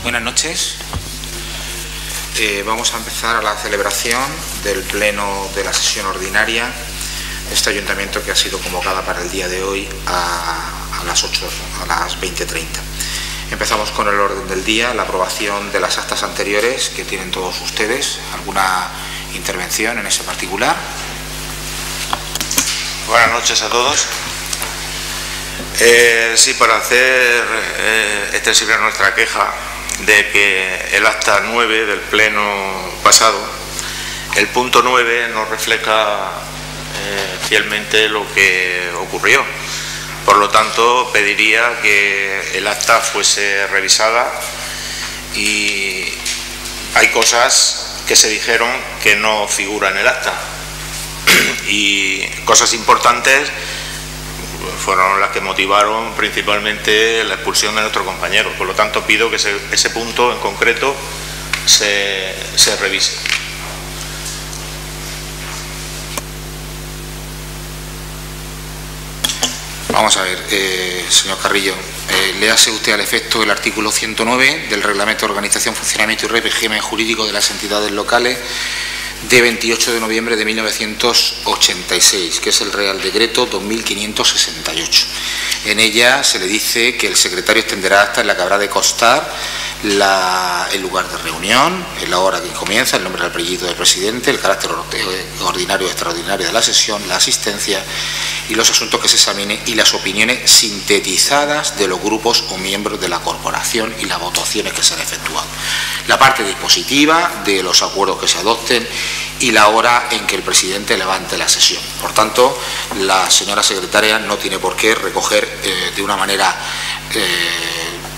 Buenas noches. Vamos a empezar la celebración del pleno de la sesión ordinaria de este ayuntamiento, que ha sido convocada para el día de hoy a las 20:30. Empezamos con el orden del día, la aprobación de las actas anteriores que tienen todos ustedes. ¿Alguna intervención en ese particular? Buenas noches a todos. Sí, para hacer extensible nuestra queja de que el acta 9 del pleno pasado, el punto 9 no refleja fielmente lo que ocurrió. Por lo tanto, pediría que el acta fuese revisada, y hay cosas que se dijeron que no figuran en el acta y cosas importantes fueron las que motivaron principalmente la expulsión de nuestro compañero. Por lo tanto, pido que ese punto en concreto se revise. Vamos a ver, señor Carrillo, léase usted al efecto el artículo 109 del Reglamento de Organización, Funcionamiento y Régimen Jurídico de las Entidades Locales de 28 de noviembre de 1986, que es el Real Decreto 2568. En ella se le dice que el secretario extenderá acta en la que habrá de constar el lugar de reunión, la hora que comienza, el nombre y el apellido del presidente, el carácter ordinario y extraordinario de la sesión, la asistencia y los asuntos que se examinen, y las opiniones sintetizadas de los grupos o miembros de la corporación y las votaciones que se han efectuado, la parte dispositiva de los acuerdos que se adopten y la hora en que el presidente levante la sesión. Por tanto, la señora secretaria no tiene por qué recoger de una manera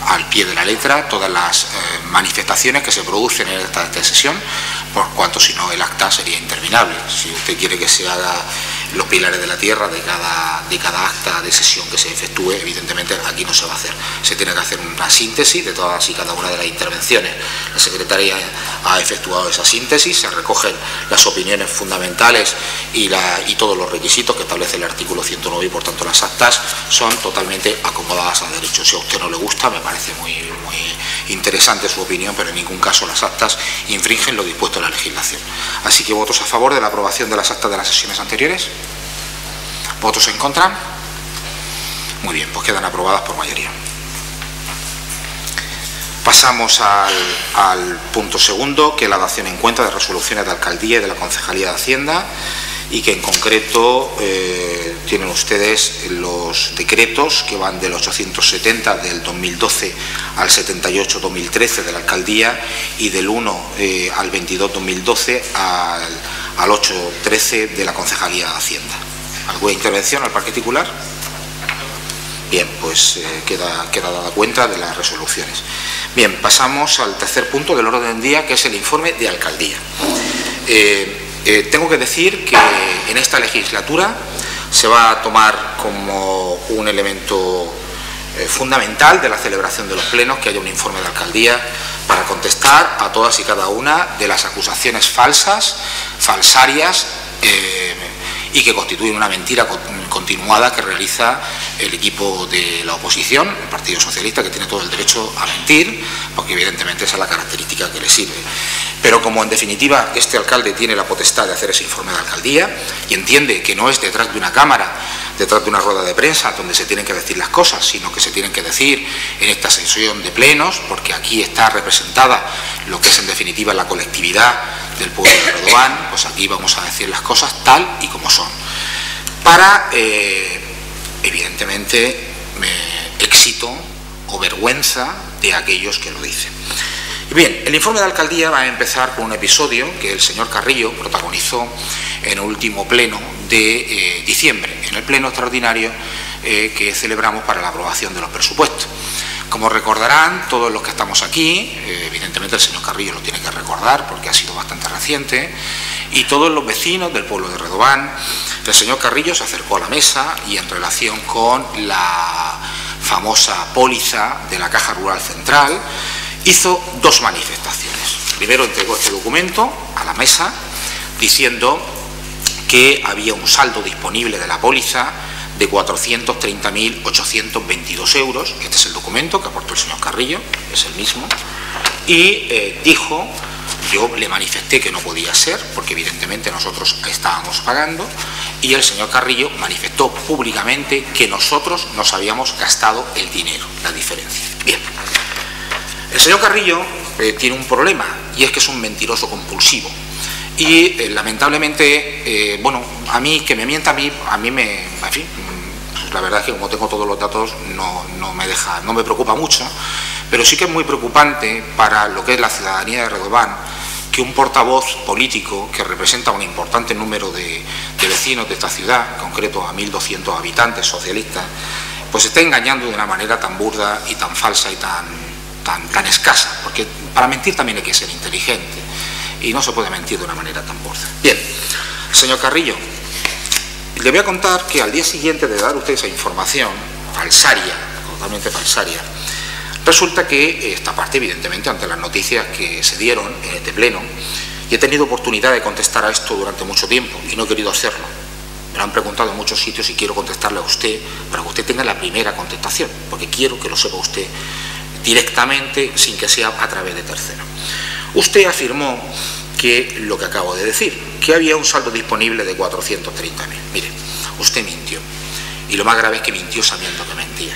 al pie de la letra todas las manifestaciones que se producen en esta sesión, por cuanto si no el acta sería interminable. Si usted quiere que se haga los pilares de la tierra de cada acta de sesión que se efectúe, evidentemente aquí no se va a hacer. Se tiene que hacer una síntesis de todas y cada una de las intervenciones. La secretaria ha efectuado esa síntesis, se recogen las opiniones fundamentales y todos los requisitos que establece el artículo 109, y por tanto las actas son totalmente acomodadas a derecho. Si a usted no le gusta, me parece muy interesante su opinión, pero en ningún caso las actas infringen lo dispuesto en la legislación. Así que votos a favor de la aprobación de las actas de las sesiones anteriores. ¿Votos en contra? Muy bien, pues quedan aprobadas por mayoría. Pasamos al punto segundo, que es la dación en cuenta de resoluciones de alcaldía y de la Concejalía de Hacienda, y que en concreto tienen ustedes los decretos que van del 870 del 2012 al 78 2013 de la alcaldía, y del 1 al 22 2012 al 813 de la Concejalía de Hacienda. ¿Alguna intervención al particular? Bien, pues queda dada cuenta de las resoluciones. Bien, pasamos al tercer punto del orden del día, que es el informe de alcaldía. Tengo que decir que en esta legislatura se va a tomar como un elemento fundamental de la celebración de los plenos que haya un informe de alcaldía para contestar a todas y cada una de las acusaciones falsarias y que constituyen una mentira continuada que realiza el equipo de la oposición, el Partido Socialista, que tiene todo el derecho a mentir, porque evidentemente esa es la característica que le sirve. Pero como en definitiva este alcalde tiene la potestad de hacer ese informe de alcaldía y entiende que no es detrás de una cámara, detrás de una rueda de prensa donde se tienen que decir las cosas, sino que se tienen que decir en esta sesión de plenos, porque aquí está representada lo que es en definitiva la colectividad del pueblo de Redován, pues aquí vamos a decir las cosas tal y como son, para evidentemente éxito o vergüenza de aquellos que lo dicen. Y bien, el informe de alcaldía va a empezar con un episodio que el señor Carrillo protagonizó en el último pleno de diciembre, en el pleno extraordinario que celebramos para la aprobación de los presupuestos. Como recordarán todos los que estamos aquí, evidentemente el señor Carrillo lo tiene que recordar porque ha sido bastante reciente, y todos los vecinos del pueblo de Redován, el señor Carrillo se acercó a la mesa y en relación con la famosa póliza de la Caja Rural Central hizo dos manifestaciones. Primero entregó este documento a la mesa diciendo que había un saldo disponible de la póliza de 430.822 euros. Este es el documento que aportó el señor Carrillo, es el mismo. y dijo, yo le manifesté que no podía ser, porque evidentemente nosotros estábamos pagando, y el señor Carrillo manifestó públicamente que nosotros nos habíamos gastado el dinero, la diferencia. Bien, el señor Carrillo tiene un problema, y es que es un mentiroso compulsivo. Y lamentablemente, bueno, a mí, que me mienta a mí me, en fin, pues la verdad es que como tengo todos los datos no me preocupa mucho, pero sí que es muy preocupante para lo que es la ciudadanía de Redován que un portavoz político que representa un importante número de vecinos de esta ciudad, en concreto a 1.200 habitantes socialistas, pues esté engañando de una manera tan burda y tan falsa y tan escasa, porque para mentir también hay que ser inteligente y no se puede mentir de una manera tan burda. Bien, señor Carrillo, le voy a contar que al día siguiente de dar usted esa información falsaria, totalmente falsaria, resulta que esta parte, evidentemente, ante las noticias que se dieron en este pleno, y he tenido oportunidad de contestar a esto durante mucho tiempo y no he querido hacerlo. Me lo han preguntado en muchos sitios y quiero contestarle a usted para que usted tenga la primera contestación, porque quiero que lo sepa usted directamente sin que sea a través de terceros. Usted afirmó que lo que acabo de decir, que había un saldo disponible de 430.000. Mire, usted mintió. Y lo más grave es que mintió sabiendo que mentía.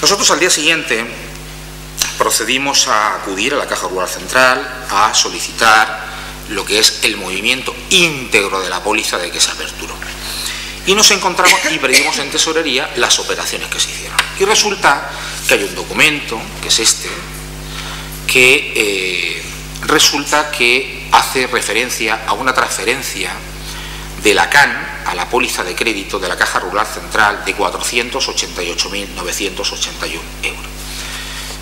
Nosotros al día siguiente procedimos a acudir a la Caja Rural Central a solicitar lo que es el movimiento íntegro de la póliza de que se aperturó. Y nos encontramos y pedimos en tesorería las operaciones que se hicieron. Y resulta que hay un documento, que es este, que resulta que hace referencia a una transferencia de la CAN a la póliza de crédito de la Caja Rural Central de 488.981 euros.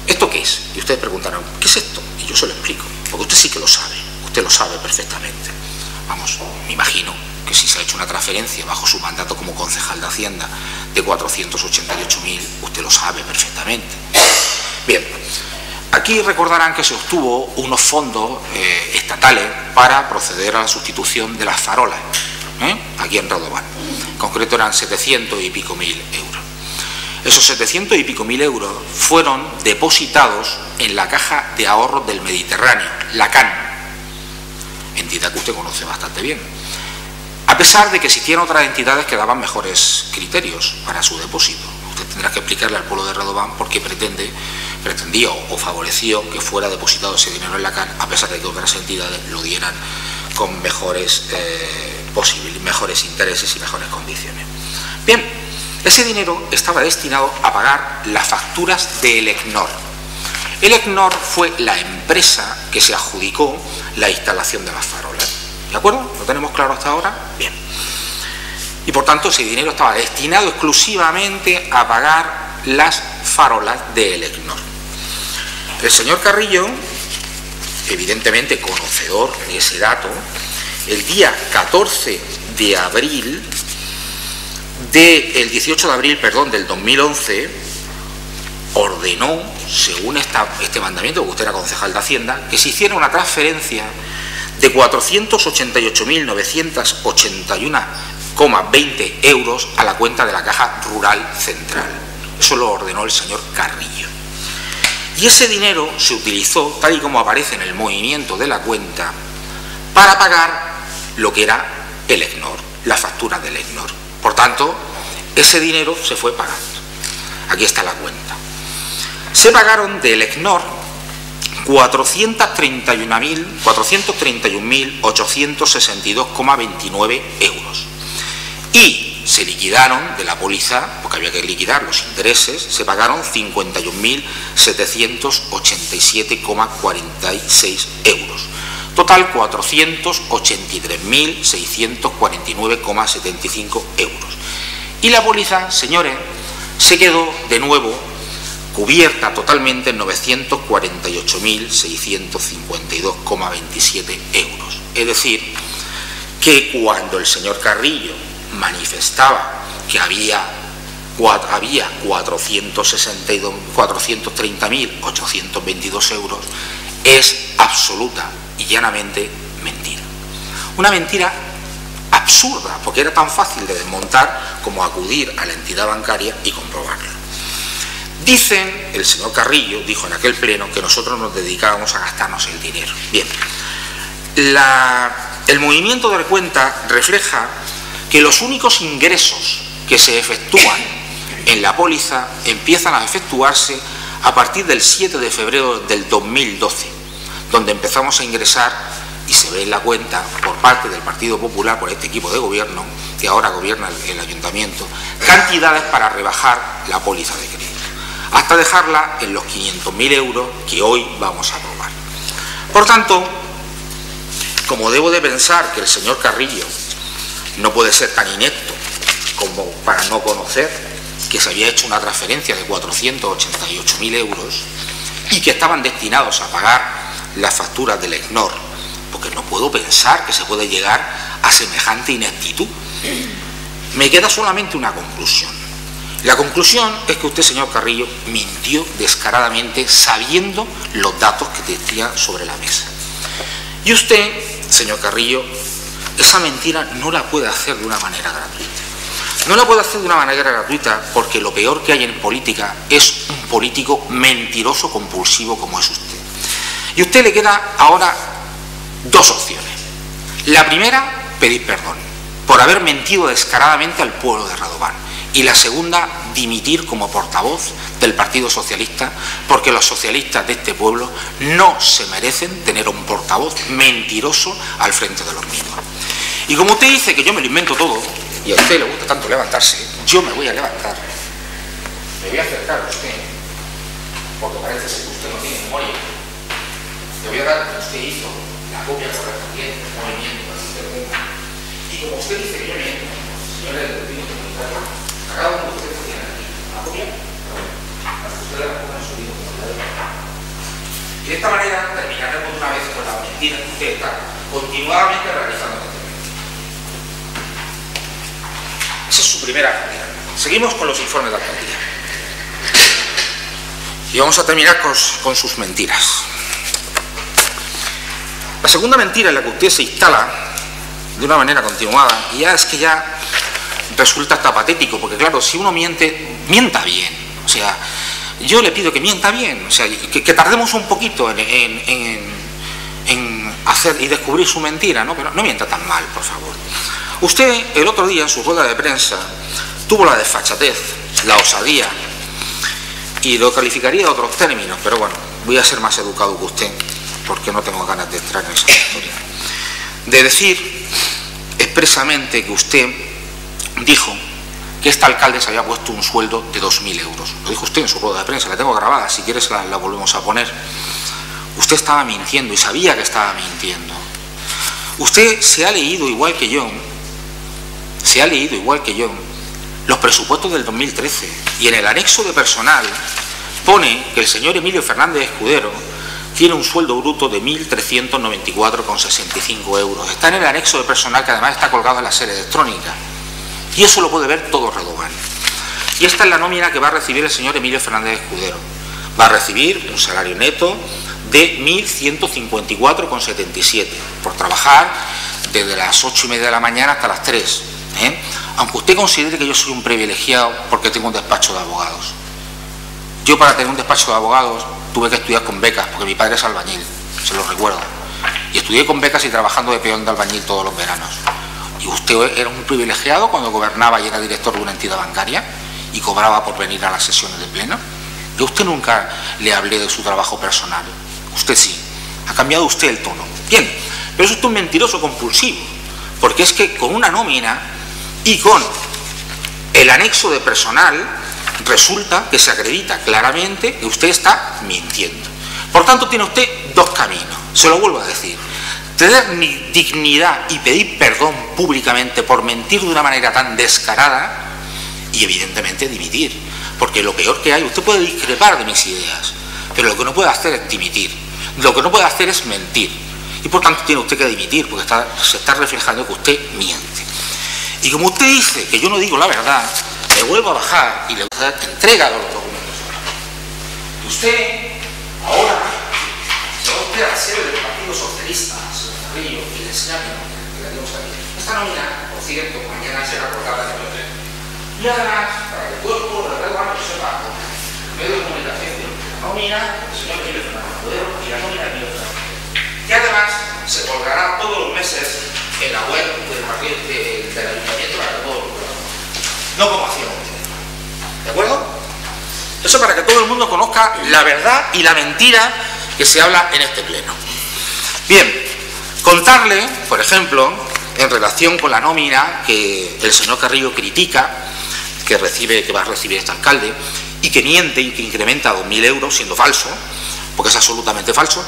¿Esto qué es? Y ustedes preguntarán, ¿qué es esto? Y yo se lo explico, porque usted sí que lo sabe, usted lo sabe perfectamente. Vamos, me imagino que si se ha hecho una transferencia bajo su mandato como concejal de Hacienda de 488.000, usted lo sabe perfectamente. Bien, aquí recordarán que se obtuvo unos fondos estatales para proceder a la sustitución de las farolas, aquí en Redován. En concreto eran 700 y pico mil euros. Esos 700 y pico mil euros fueron depositados en la Caja de Ahorros del Mediterráneo, la CAN, entidad que usted conoce bastante bien. A pesar de que existieran otras entidades que daban mejores criterios para su depósito. Usted tendrá que explicarle al pueblo de Redován por qué pretendía o favoreció que fuera depositado ese dinero en la CAN, a pesar de que otras entidades lo dieran con mejores intereses y mejores condiciones. Bien, ese dinero estaba destinado a pagar las facturas de Elecnor. Elecnor fue la empresa que se adjudicó la instalación de las farolas. ¿De acuerdo? ¿Lo tenemos claro hasta ahora? Bien. Y por tanto ese dinero estaba destinado exclusivamente a pagar las farolas de Elecnor. El señor Carrillo, evidentemente conocedor de ese dato, el día 14 de abril, el 18 de abril, perdón, del 2011, ordenó, según este mandamiento, porque usted era concejal de Hacienda, que se hiciera una transferencia de 488.981,20 euros a la cuenta de la Caja Rural Central. Eso lo ordenó el señor Carrillo. Y ese dinero se utilizó, tal y como aparece en el movimiento de la cuenta, para pagar lo que era Elecnor, la factura de Elecnor. Por tanto, ese dinero se fue pagando. Aquí está la cuenta. Se pagaron de Elecnor 431.862,29 euros. Y se liquidaron de la póliza, porque había que liquidar los intereses, se pagaron 51.787,46 euros. Total 483.649,75 euros. Y la póliza, señores, se quedó de nuevo cubierta totalmente en 948.652,27 euros. Es decir, que cuando el señor Carrillo manifestaba que había 430.822 euros, es absoluta y llanamente mentira. Una mentira absurda, porque era tan fácil de desmontar como acudir a la entidad bancaria y comprobarlo. Dicen, el señor Carrillo dijo en aquel pleno que nosotros nos dedicábamos a gastarnos el dinero. Bien, el movimiento de recuenta refleja que los únicos ingresos que se efectúan en la póliza empiezan a efectuarse a partir del 7 de febrero del 2012, donde empezamos a ingresar, y se ve en la cuenta por parte del Partido Popular, por este equipo de gobierno, que ahora gobierna el ayuntamiento, cantidades para rebajar la póliza de crédito, hasta dejarla en los 500.000 euros que hoy vamos a aprobar. Por tanto, como debo de pensar que el señor Carrillo no puede ser tan inepto como para no conocer que se había hecho una transferencia de 488.000 euros y que estaban destinados a pagar las facturas del ECNOR, porque no puedo pensar que se puede llegar a semejante ineptitud. Me queda solamente una conclusión. La conclusión es que usted, señor Carrillo, mintió descaradamente sabiendo los datos que tenía sobre la mesa. Y usted, señor Carrillo, esa mentira no la puede hacer de una manera gratuita. No la puede hacer de una manera gratuita porque lo peor que hay en política es un político mentiroso compulsivo como es usted. Y a usted le queda ahora dos opciones. La primera, pedir perdón por haber mentido descaradamente al pueblo de Redován. Y la segunda, dimitir como portavoz del Partido Socialista, porque los socialistas de este pueblo no se merecen tener un portavoz mentiroso al frente de los mismos. Y como usted dice que yo me lo invento todo, y a usted le gusta tanto levantarse, yo me voy a levantar, me voy a acercar a usted, porque parece ser que usted no tiene memoria. Le voy a dar que usted hizo la copia correspondiente del movimiento, y como usted dice que yo miento, señores del Partido Comunitario, a cada uno de ustedes tiene aquí la copia, para que ustedes la pongan en su libro. Y de esta manera terminaremos una vez con la mentira que usted está continuadamente realizando. Esa es su primera mentira. Seguimos con los informes de alcaldía. Y vamos a terminar con sus mentiras. La segunda mentira en la que usted se instala de una manera continuada, y ya es que ya resulta hasta patético, porque claro, si uno miente, mienta bien. O sea, yo le pido que mienta bien, o sea, que tardemos un poquito en hacer y descubrir su mentira, ¿no? Pero no mienta tan mal, por favor. Usted, el otro día, en su rueda de prensa, tuvo la desfachatez, la osadía, y lo calificaría de otros términos, pero bueno, voy a ser más educado que usted, porque no tengo ganas de entrar en esa historia, de decir expresamente que usted dijo que este alcalde se había puesto un sueldo de 2.000 euros. Lo dijo usted en su rueda de prensa, la tengo grabada, si quieres la volvemos a poner. Usted estaba mintiendo y sabía que estaba mintiendo. Usted se ha leído igual que yo, los presupuestos del 2013, y en el anexo de personal pone que el señor Emilio Fernández Escudero tiene un sueldo bruto de 1.394,65 euros. Está en el anexo de personal, que además está colgado en la sede electrónica. Y eso lo puede ver todo Redován. Y esta es la nómina que va a recibir el señor Emilio Fernández Escudero. Va a recibir un salario neto de 1.154,77 por trabajar desde las 8:30 de la mañana hasta las 3. Aunque usted considere que yo soy un privilegiado porque tengo un despacho de abogados. Yo, para tener un despacho de abogados, tuve que estudiar con becas, porque mi padre es albañil, se lo recuerdo. Y estudié con becas y trabajando de peón de albañil todos los veranos. ¿Y usted era un privilegiado cuando gobernaba y era director de una entidad bancaria y cobraba por venir a las sesiones de pleno? Yo a usted nunca le hablé de su trabajo personal. Usted sí. Ha cambiado usted el tono. Bien, pero eso es un mentiroso compulsivo, porque es que con una nómina y con el anexo de personal resulta que se acredita claramente que usted está mintiendo. Por tanto, tiene usted dos caminos. Se lo vuelvo a decir. Tener dignidad y pedir perdón públicamente por mentir de una manera tan descarada y evidentemente dimitir, porque lo peor que hay, usted puede discrepar de mis ideas, pero lo que no puede hacer es dimitir, lo que no puede hacer es mentir, y por tanto tiene usted que dimitir, porque se está reflejando que usted miente. Y como usted dice que yo no digo la verdad, le vuelvo a bajar y le entrega los documentos. Y usted ahora se va usted a la sede del Partido Socialista, señor Carrillo, y le enseña mi nómina, que la tenemos aquí. Esta nómina, por cierto, mañana será colgada en el hotel. Y además, para que todo el pueblo de Redován lo sepa, en medio de nómina del señor Felipe Fernández Escudero y la nómina de Miguel Fernández. Y además se colgará todos los meses en la web del ayuntamiento para que todos lo vean. No como hacían ustedes. ¿De acuerdo? Eso para que todo el mundo conozca la verdad y la mentira que se habla en este pleno. Bien, contarle, por ejemplo, en relación con la nómina que el señor Carrillo critica, que va a recibir este alcalde, y que miente y que incrementa a 2.000 euros, siendo falso, porque es absolutamente falso,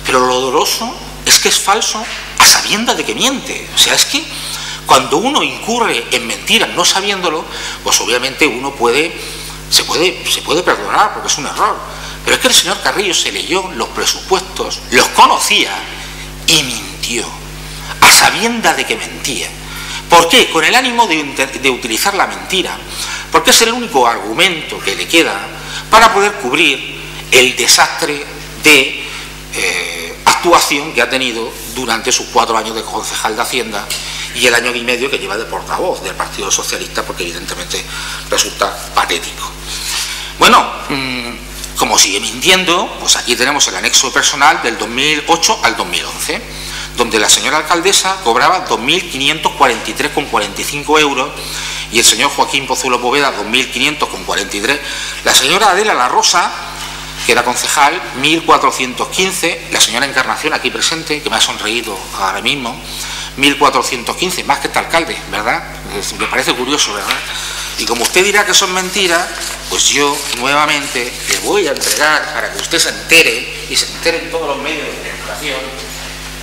pero lo doloroso es que es falso a sabiendas de que miente. O sea, es que cuando uno incurre en mentiras no sabiéndolo, pues obviamente uno se puede perdonar porque es un error. Pero es que el señor Carrillo se leyó los presupuestos, los conocía y mintió, a sabiendas de que mentía. ¿Por qué? Con el ánimo de utilizar la mentira, porque es el único argumento que le queda para poder cubrir el desastre de actuación que ha tenido durante sus 4 años de concejal de Hacienda y el año y medio que lleva de portavoz del Partido Socialista, porque evidentemente resulta patético. Bueno, como sigue mintiendo, pues aquí tenemos el anexo personal del 2008 al 2011, donde la señora alcaldesa cobraba 2.543,45 euros y el señor Joaquín Pozuelo Poveda 2.500,43, la señora Adela La Rosa, que era concejal, 1.415, la señora Encarnación aquí presente, que me ha sonreído ahora mismo, 1.415, más que este alcalde, ¿verdad? Me parece curioso, ¿verdad? Y como usted dirá que son mentiras, pues yo nuevamente le voy a entregar para que usted se entere, y se entere en todos los medios de comunicación,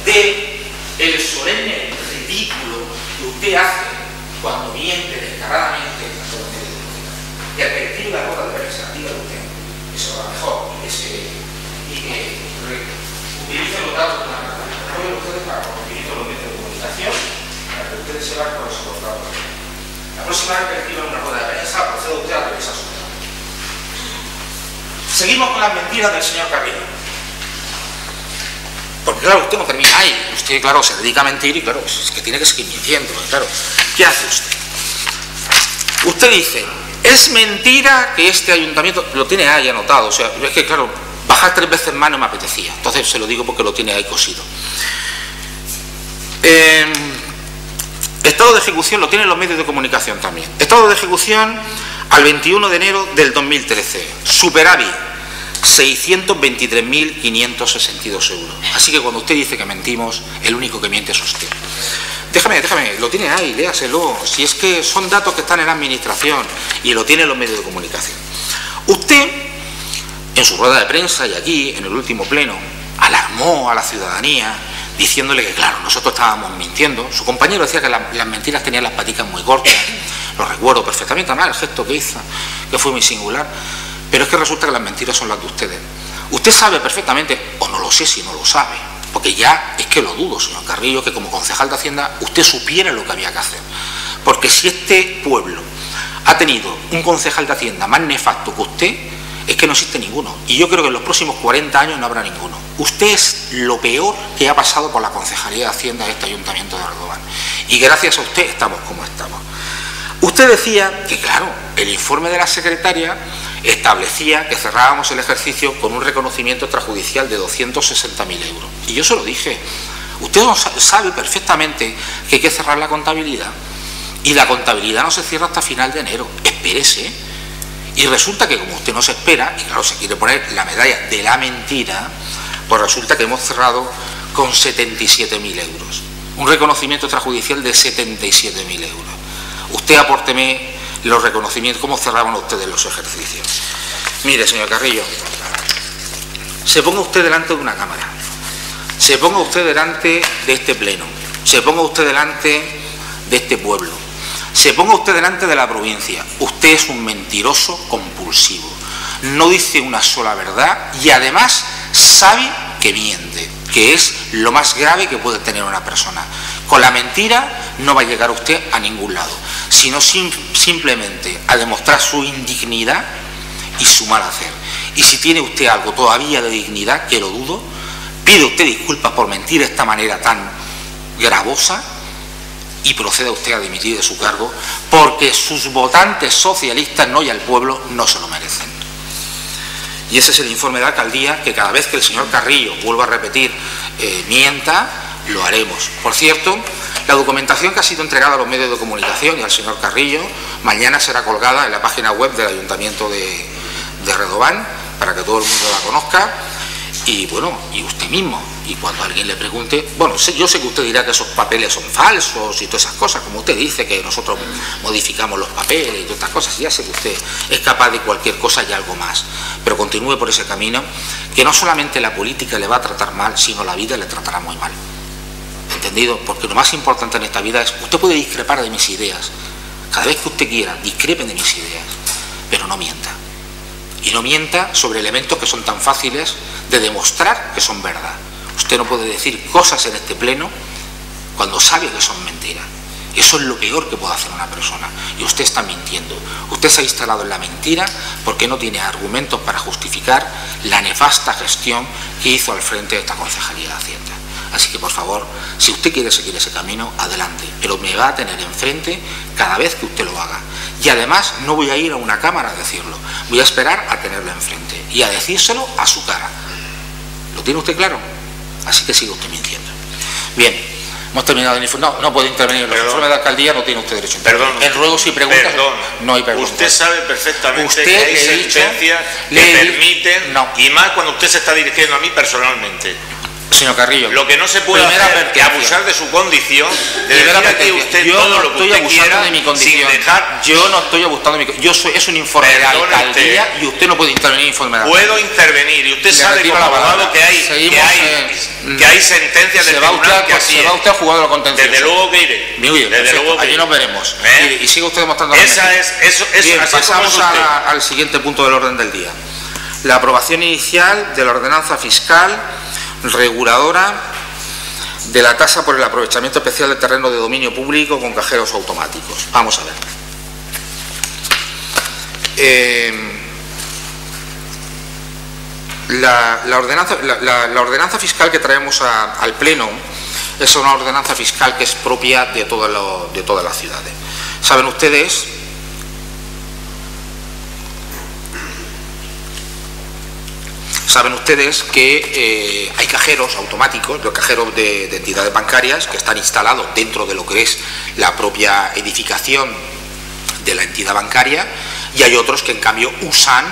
de el solemne ridículo que usted hace cuando miente descaradamente a todos los medios de comunicación. Y al permitir la rueda de prensa, dígale usted, eso va mejor, y que utilice los datos de la naturaleza. Ustedes para utilizar los medios de comunicación, para que ustedes sepan cuáles son los datos. La próxima vez que reciban una rueda de prensa, proceda usted a revisar sus datos. Seguimos con las mentiras del señor Carrillo. Porque claro, usted no termina ahí. Usted, claro, se dedica a mentir y claro, pues es que tiene que seguir mintiendo. Claro, ¿qué hace usted? Usted dice, es mentira que este ayuntamiento, lo tiene ahí anotado, o sea, es que claro, bajar 3 veces más no me apetecía. Entonces se lo digo porque lo tiene ahí cosido. Estado de ejecución, lo tienen los medios de comunicación también. Estado de ejecución al 21 de enero del 2013. Superávit, 623.562 euros. Así que cuando usted dice que mentimos, el único que miente es usted. Déjame, lo tiene ahí, léaselo. Si es que son datos que están en la administración y lo tienen los medios de comunicación. Usted, en su rueda de prensa y aquí, en el último pleno, alarmó a la ciudadanía diciéndole que, claro, nosotros estábamos mintiendo. Su compañero decía que las mentiras tenían las paticas muy cortas. Lo recuerdo perfectamente, además el gesto que hizo, que fue muy singular. Pero es que resulta que las mentiras son las de ustedes. Usted sabe perfectamente, o no lo sé si no lo sabe, porque ya es que lo dudo, señor Carrillo, que como concejal de Hacienda usted supiera lo que había que hacer. Porque si este pueblo ha tenido un concejal de Hacienda más nefasto que usted, es que no existe ninguno. Y yo creo que en los próximos 40 años no habrá ninguno. Usted es lo peor que ha pasado por la Concejalía de Hacienda de este Ayuntamiento de Redován. Y gracias a usted estamos como estamos. Usted decía que, claro, el informe de la secretaria establecía que cerrábamos el ejercicio con un reconocimiento extrajudicial de 260.000 euros. Y yo se lo dije. Usted sabe perfectamente que hay que cerrar la contabilidad. Y la contabilidad no se cierra hasta final de enero. Espérese. Y resulta que como usted no se espera, y claro, se quiere poner la medalla de la mentira, pues resulta que hemos cerrado con 77.000 euros. Un reconocimiento extrajudicial de 77.000 euros. Usted apórteme los reconocimientos, cómo cerraban ustedes los ejercicios. Mire, señor Carrillo, se ponga usted delante de una cámara, se ponga usted delante de este pleno, se ponga usted delante de este pueblo, se ponga usted delante de la provincia. Usted es un mentiroso compulsivo, no dice una sola verdad y además sabe que miente, que es lo más grave que puede tener una persona. Con la mentira no va a llegar usted a ningún lado, sino simplemente a demostrar su indignidad y su mal hacer. Y si tiene usted algo todavía de dignidad, que lo dudo, pide usted disculpas por mentir de esta manera tan gravosa y proceda usted a dimitir de su cargo, porque sus votantes socialistas, no y el pueblo, no se lo merecen. Y ese es el informe de la alcaldía, que cada vez que el señor Carrillo, vuelvo a repetir, mienta, lo haremos. Por cierto, la documentación que ha sido entregada a los medios de comunicación y al señor Carrillo, mañana será colgada en la página web del Ayuntamiento de Redován, para que todo el mundo la conozca, y bueno, y usted mismo. Y cuando alguien le pregunte, bueno, yo sé que usted dirá que esos papeles son falsos y todas esas cosas, como usted dice, que nosotros modificamos los papeles y todas estas cosas, ya sé que usted es capaz de cualquier cosa y algo más, pero continúe por ese camino, que no solamente la política le va a tratar mal, sino la vida le tratará muy mal. ¿Entendido? Porque lo más importante en esta vida es, usted puede discrepar de mis ideas, cada vez que usted quiera, discrepen de mis ideas, pero no mienta. Y no mienta sobre elementos que son tan fáciles de demostrar que son verdad. Usted no puede decir cosas en este pleno cuando sabe que son mentiras. Eso es lo peor que puede hacer una persona. Y usted está mintiendo. Usted se ha instalado en la mentira porque no tiene argumentos para justificar la nefasta gestión que hizo al frente de esta Concejalía de Hacienda. Así que, por favor, si usted quiere seguir ese camino, adelante. Pero me va a tener enfrente cada vez que usted lo haga. Y además no voy a ir a una cámara a decirlo. Voy a esperar a tenerlo enfrente y a decírselo a su cara. ¿Lo tiene usted claro? Así que sigue usted mintiendo. Bien, hemos terminado el informe. No puede intervenir en los informes de alcaldía, no tiene usted derecho a intervenir. Perdón. En ruegos y preguntas no hay preguntas. Usted sabe perfectamente que hay sentencias que permiten, y más cuando usted se está dirigiendo a mí personalmente. Señor Carrillo, lo que no se puede hacer es abusar de su condición, de decir aquí usted yo todo no lo que estoy usted abusando quiera de mi condición. Sin dejar... Yo no estoy abusando de mi condición. Es un informe de alcaldía y usted no puede intervenir en informe de alcaldía. Puedo intervenir y usted sabe como abogado que hay sentencias del tribunal que así se va usted a jugar de lo contencioso. Desde luego que iré. Desde luego allí nos veremos. Y sigue usted demostrando Bien, pasamos al siguiente punto del orden del día. La aprobación inicial de la ordenanza fiscal reguladora de la tasa por el aprovechamiento especial de terreno de dominio público con cajeros automáticos. Vamos a ver. La ordenanza fiscal que traemos al Pleno es una ordenanza fiscal que es propia de todas las ciudades. Saben ustedes que hay cajeros automáticos, los cajeros de entidades bancarias que están instalados dentro de lo que es la propia edificación de la entidad bancaria, y hay otros que en cambio usan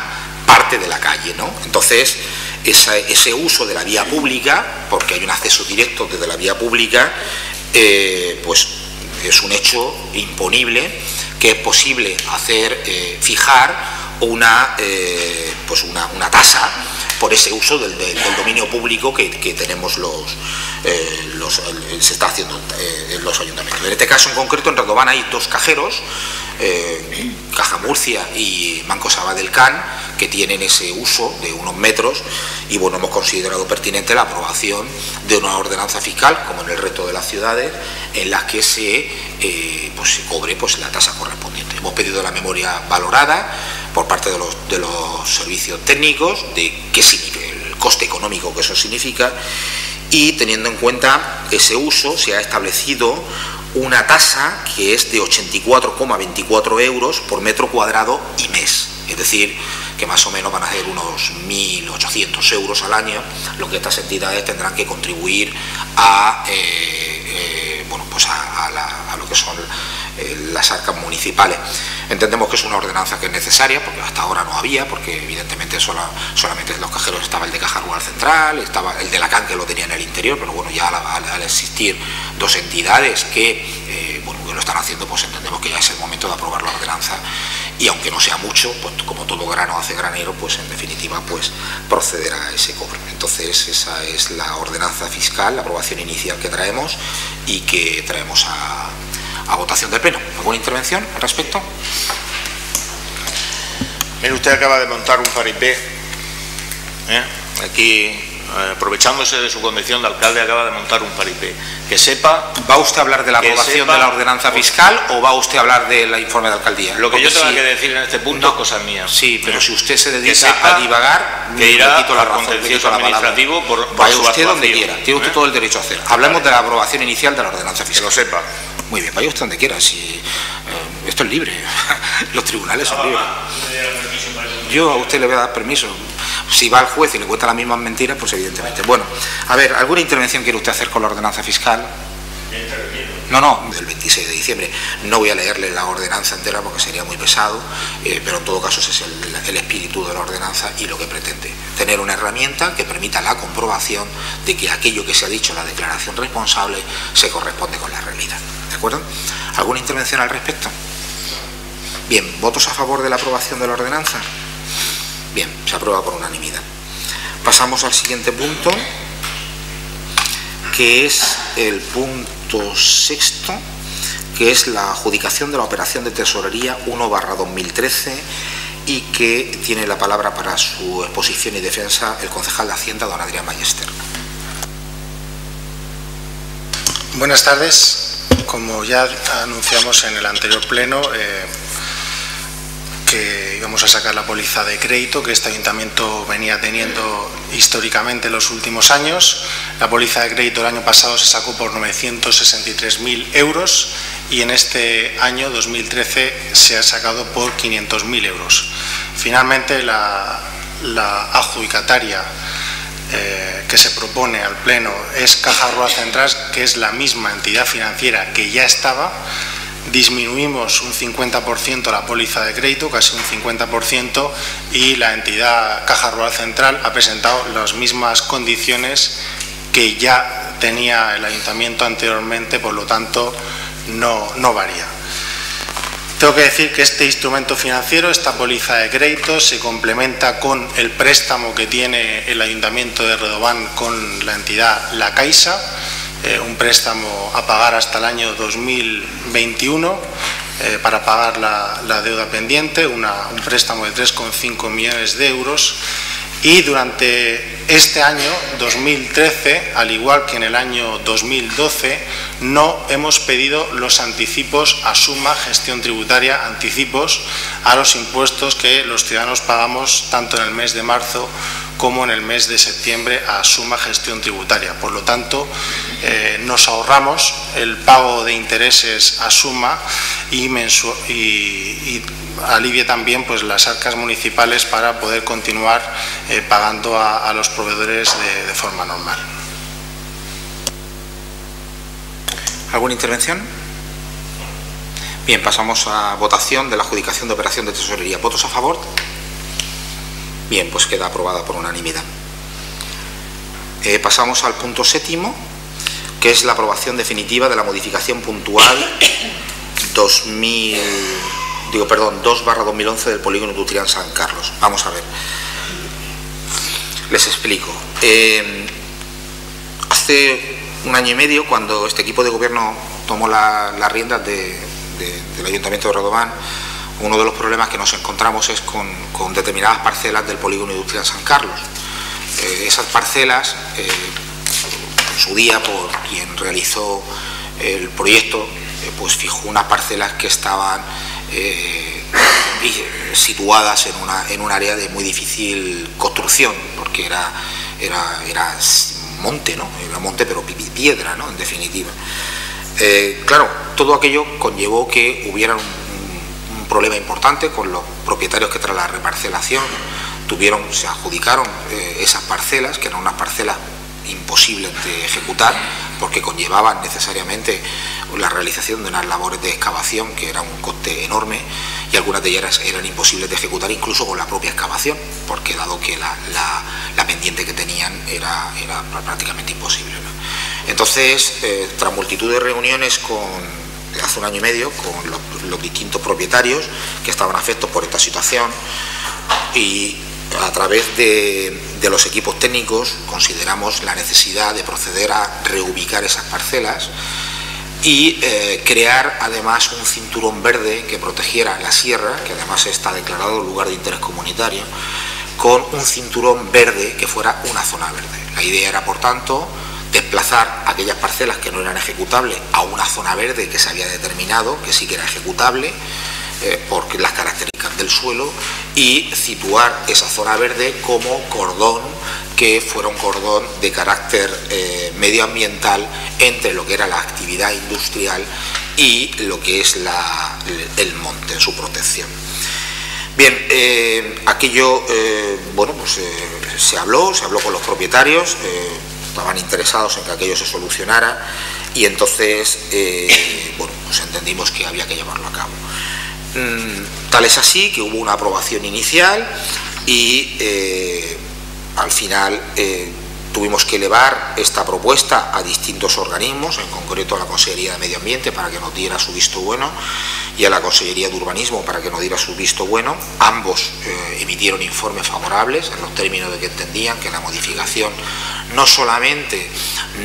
parte de la calle, ¿no? Entonces, ese uso de la vía pública, porque hay un acceso directo desde la vía pública, pues es un hecho imponible que es posible fijar una tasa por ese uso del dominio público que tenemos se está haciendo en los ayuntamientos. En este caso en concreto en Redován hay dos cajeros, Caja Murcia y Banco Sabadell Can, que tienen ese uso de unos metros, y bueno, hemos considerado pertinente la aprobación de una ordenanza fiscal, como en el resto de las ciudades, en las que se cobre la tasa correspondiente. Hemos pedido la memoria valorada por parte de los servicios técnicos de qué significa, el coste económico que eso significa, y teniendo en cuenta ese uso se ha establecido una tasa que es de 84,24 euros por metro cuadrado y mes, es decir, que más o menos van a ser unos 1.800 euros al año, lo que estas entidades tendrán que contribuir a lo que son las arcas municipales. Entendemos que es una ordenanza que es necesaria, porque hasta ahora no había, porque evidentemente solamente en los cajeros estaba el de Caja Rural Central, estaba el de la CAN, que lo tenía en el interior, pero bueno, ya al existir dos entidades que lo están haciendo, pues entendemos que ya es el momento de aprobar la ordenanza, y aunque no sea mucho, pues como todo grano hace granero, pues en definitiva pues procederá a ese cobro. Entonces esa es la ordenanza fiscal, la aprobación inicial que traemos y que traemos a votación del Pleno. ¿Alguna intervención al respecto? Mire, usted acaba de montar un paripé, aquí, aprovechándose de su condición de alcalde, acaba de montar un paripé. Que sepa... ¿Va usted a hablar de la aprobación de la ordenanza fiscal o va usted a hablar del informe de alcaldía? Lo que yo tenga que decir en este punto es cosas mías. Sí, pero si usted se dedica a divagar, que irá al contencioso administrativo por vaya usted donde quiera, tiene usted todo el derecho a hacer. Hablemos de la aprobación inicial de la ordenanza fiscal. Que lo sepa. Muy bien, vaya usted donde quiera, si esto es libre, los tribunales son libres. Yo a usted le voy a dar permiso. Si va al juez y le cuenta las mismas mentiras, pues evidentemente. Bueno, a ver, ¿alguna intervención quiere usted hacer con la ordenanza fiscal? No, del 26 de diciembre. No voy a leerle la ordenanza entera porque sería muy pesado, pero en todo caso ese es el espíritu de la ordenanza y lo que pretende. Tener una herramienta que permita la comprobación de que aquello que se ha dicho en la declaración responsable se corresponde con la realidad. ¿De acuerdo? ¿Alguna intervención al respecto? Bien, ¿votos a favor de la aprobación de la ordenanza? Bien, se aprueba por unanimidad. Pasamos al siguiente punto, que es el punto sexto, que es la adjudicación de la operación de tesorería 1/2013 y que tiene la palabra para su exposición y defensa el concejal de Hacienda, don Adrián Ballester. Buenas tardes. Como ya anunciamos en el anterior pleno, que íbamos a sacar la póliza de crédito que este ayuntamiento venía teniendo históricamente en los últimos años. La póliza de crédito el año pasado se sacó por 963.000 euros y en este año 2013 se ha sacado por 500.000 euros. Finalmente la adjudicataria que se propone al Pleno es Caja Rural Central, que es la misma entidad financiera que ya estaba. Disminuimos un 50% la póliza de crédito, casi un 50%, y la entidad Caja Rural Central ha presentado las mismas condiciones que ya tenía el ayuntamiento anteriormente, por lo tanto no varía. Tengo que decir que este instrumento financiero, esta póliza de crédito, se complementa con el préstamo que tiene el ayuntamiento de Redován con la entidad La Caixa, un préstamo a pagar hasta el año 2021 para pagar la deuda pendiente, un préstamo de 3,5 millones de euros. Y durante este año 2013, al igual que en el año 2012, no hemos pedido los anticipos a Suma Gestión Tributaria, anticipos a los impuestos que los ciudadanos pagamos tanto en el mes de marzo como en el mes de septiembre a Suma Gestión Tributaria. Por lo tanto, nos ahorramos el pago de intereses a Suma y alivia también pues las arcas municipales para poder continuar pagando a los proveedores de forma normal. ¿Alguna intervención? Bien, pasamos a votación de la adjudicación de operación de tesorería. ¿Votos a favor? Bien, pues queda aprobada por unanimidad. Pasamos al punto séptimo, que es la aprobación definitiva de la modificación puntual 2/2011 del polígono industrial San Carlos. Vamos a ver. Les explico. Hace un año y medio, cuando este equipo de gobierno tomó las riendas del Ayuntamiento de Redován, uno de los problemas que nos encontramos es con determinadas parcelas del polígono industrial San Carlos. Esas parcelas, en su día, por quien realizó el proyecto, pues fijó unas parcelas que estaban situadas en un área de muy difícil construcción, porque era monte, ¿no? Era monte, pero piedra, ¿no? En definitiva. Claro, todo aquello conllevó que hubiera un problema importante con los propietarios que tras la reparcelación se adjudicaron esas parcelas, que eran unas parcelas imposibles de ejecutar porque conllevaban necesariamente la realización de unas labores de excavación que era un coste enorme, y algunas de ellas eran imposibles de ejecutar incluso con la propia excavación, porque dado que la pendiente que tenían era prácticamente imposible, ¿no? Entonces, tras multitud de reuniones hace un año y medio con los distintos propietarios que estaban afectos por esta situación, y a través de los equipos técnicos consideramos la necesidad de proceder a reubicar esas parcelas y crear además un cinturón verde que protegiera la sierra, que además está declarado lugar de interés comunitario, con un cinturón verde que fuera una zona verde. La idea era, por tanto, desplazar aquellas parcelas que no eran ejecutables a una zona verde que se había determinado que sí que era ejecutable por las características del suelo, y situar esa zona verde como cordón que fuera un cordón de carácter medioambiental entre lo que era la actividad industrial y lo que es el monte, su protección. Bien, aquello, bueno, pues se habló con los propietarios, estaban interesados en que aquello se solucionara y entonces bueno, pues entendimos que había que llevarlo a cabo. Tal es así que hubo una aprobación inicial y al final tuvimos que elevar esta propuesta a distintos organismos, en concreto a la Consellería de Medio Ambiente para que nos diera su visto bueno y a la Consellería de Urbanismo para que nos diera su visto bueno. Ambos emitieron informes favorables en los términos de que entendían que la modificación no solamente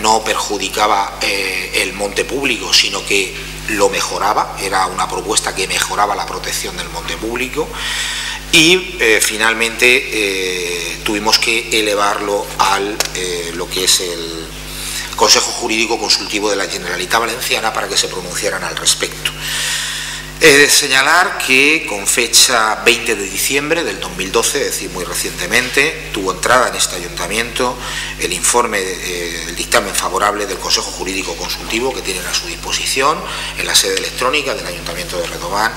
no perjudicaba el monte público, sino que lo mejoraba, era una propuesta que mejoraba la protección del monte público. Y finalmente tuvimos que elevarlo al lo que es el Consejo Jurídico Consultivo de la Generalitat Valenciana para que se pronunciaran al respecto. He de señalar que con fecha 20 de diciembre del 2012, es decir, muy recientemente, tuvo entrada en este ayuntamiento el informe, el dictamen favorable del Consejo Jurídico Consultivo que tienen a su disposición en la sede electrónica del Ayuntamiento de Redován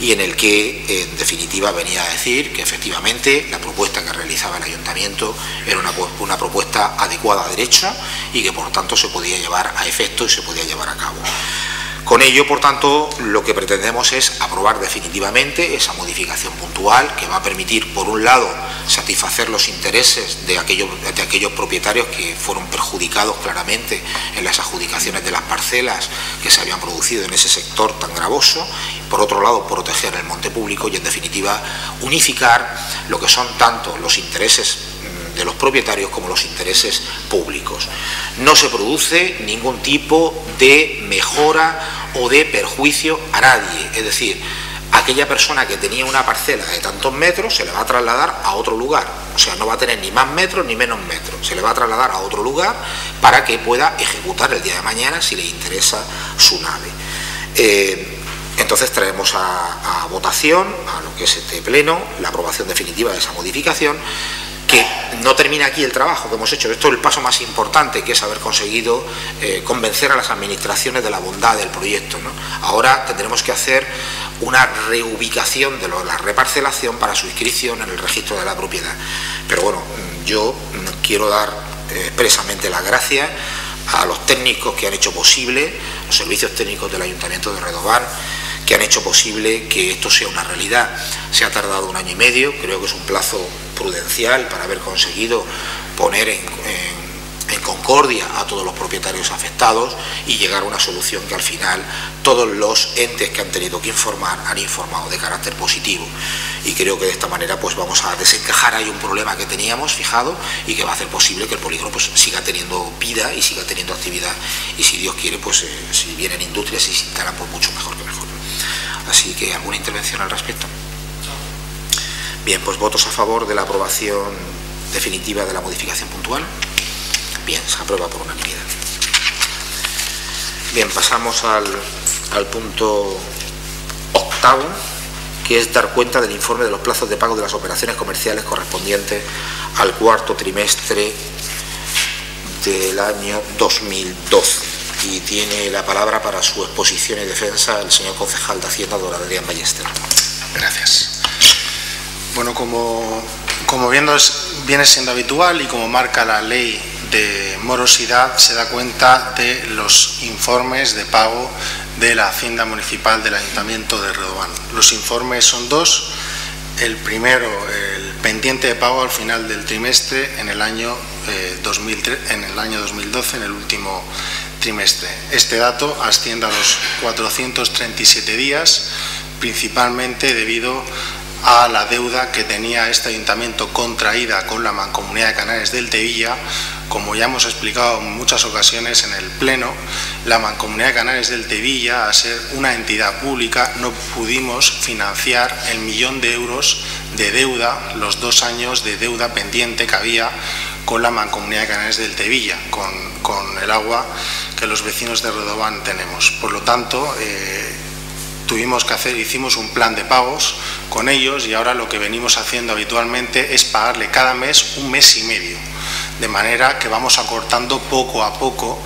y en el que, en definitiva, venía a decir que efectivamente la propuesta que realizaba el Ayuntamiento era una propuesta adecuada a derecho y que, por tanto, se podía llevar a efecto y se podía llevar a cabo. Con ello, por tanto, lo que pretendemos es aprobar definitivamente esa modificación puntual que va a permitir, por un lado, satisfacer los intereses de aquellos propietarios que fueron perjudicados claramente en las adjudicaciones de las parcelas que se habían producido en ese sector tan gravoso, por otro lado, proteger el monte público y, en definitiva, unificar lo que son tanto los intereses de los propietarios como los intereses públicos. No se produce ningún tipo de mejora o de perjuicio a nadie, es decir, aquella persona que tenía una parcela de tantos metros se le va a trasladar a otro lugar, o sea, no va a tener ni más metros ni menos metros, se le va a trasladar a otro lugar para que pueda ejecutar el día de mañana si le interesa su nave. Entonces traemos a votación, a lo que es este pleno, la aprobación definitiva de esa modificación, que no termina aquí el trabajo que hemos hecho. Esto es el paso más importante, que es haber conseguido convencer a las administraciones de la bondad del proyecto, ¿no? Ahora tendremos que hacer una reubicación de la reparcelación para su inscripción en el registro de la propiedad. Pero bueno, yo quiero dar expresamente las gracias a los técnicos que han hecho posible, los servicios técnicos del Ayuntamiento de Redován, que han hecho posible que esto sea una realidad. Se ha tardado 1 año y medio, creo que es un plazo prudencial para haber conseguido poner en concordia a todos los propietarios afectados y llegar a una solución que al final todos los entes que han tenido que informar han informado de carácter positivo, y creo que de esta manera pues vamos a desencajar ahí un problema que teníamos fijado y que va a hacer posible que el polígono pues siga teniendo vida y siga teniendo actividad, y si Dios quiere pues si vienen industrias y se instalan pues mucho mejor que mejor. Así que, ¿alguna intervención al respecto? Bien, pues votos a favor de la aprobación definitiva de la modificación puntual. Bien, se aprueba por unanimidad. Bien, pasamos al punto 8º, que es dar cuenta del informe de los plazos de pago de las operaciones comerciales correspondientes al 4º trimestre del año 2012. Y tiene la palabra para su exposición y defensa el señor concejal de Hacienda, don Adrián Ballester. Gracias. Bueno, como viene siendo habitual y como marca la ley de morosidad, se da cuenta de los informes de pago de la Hacienda Municipal del Ayuntamiento de Redován. Los informes son 2. El primero, el pendiente de pago al final del trimestre en el año 2012, en el último trimestre. Este dato asciende a los 437 días, principalmente debido a la deuda que tenía este ayuntamiento contraída con la Mancomunidad de Canales del Tevilla. Como ya hemos explicado en muchas ocasiones en el Pleno, la Mancomunidad de Canales del Tevilla, a ser una entidad pública, no pudimos financiar el 1.000.000 de euros de deuda, los 2 años de deuda pendiente que había con la Mancomunidad de Canales del Tevilla, con el agua que los vecinos de Redován tenemos. Por lo tanto, hicimos un plan de pagos con ellos, y ahora lo que venimos haciendo habitualmente es pagarle cada mes 1 mes y medio, de manera que vamos acortando poco a poco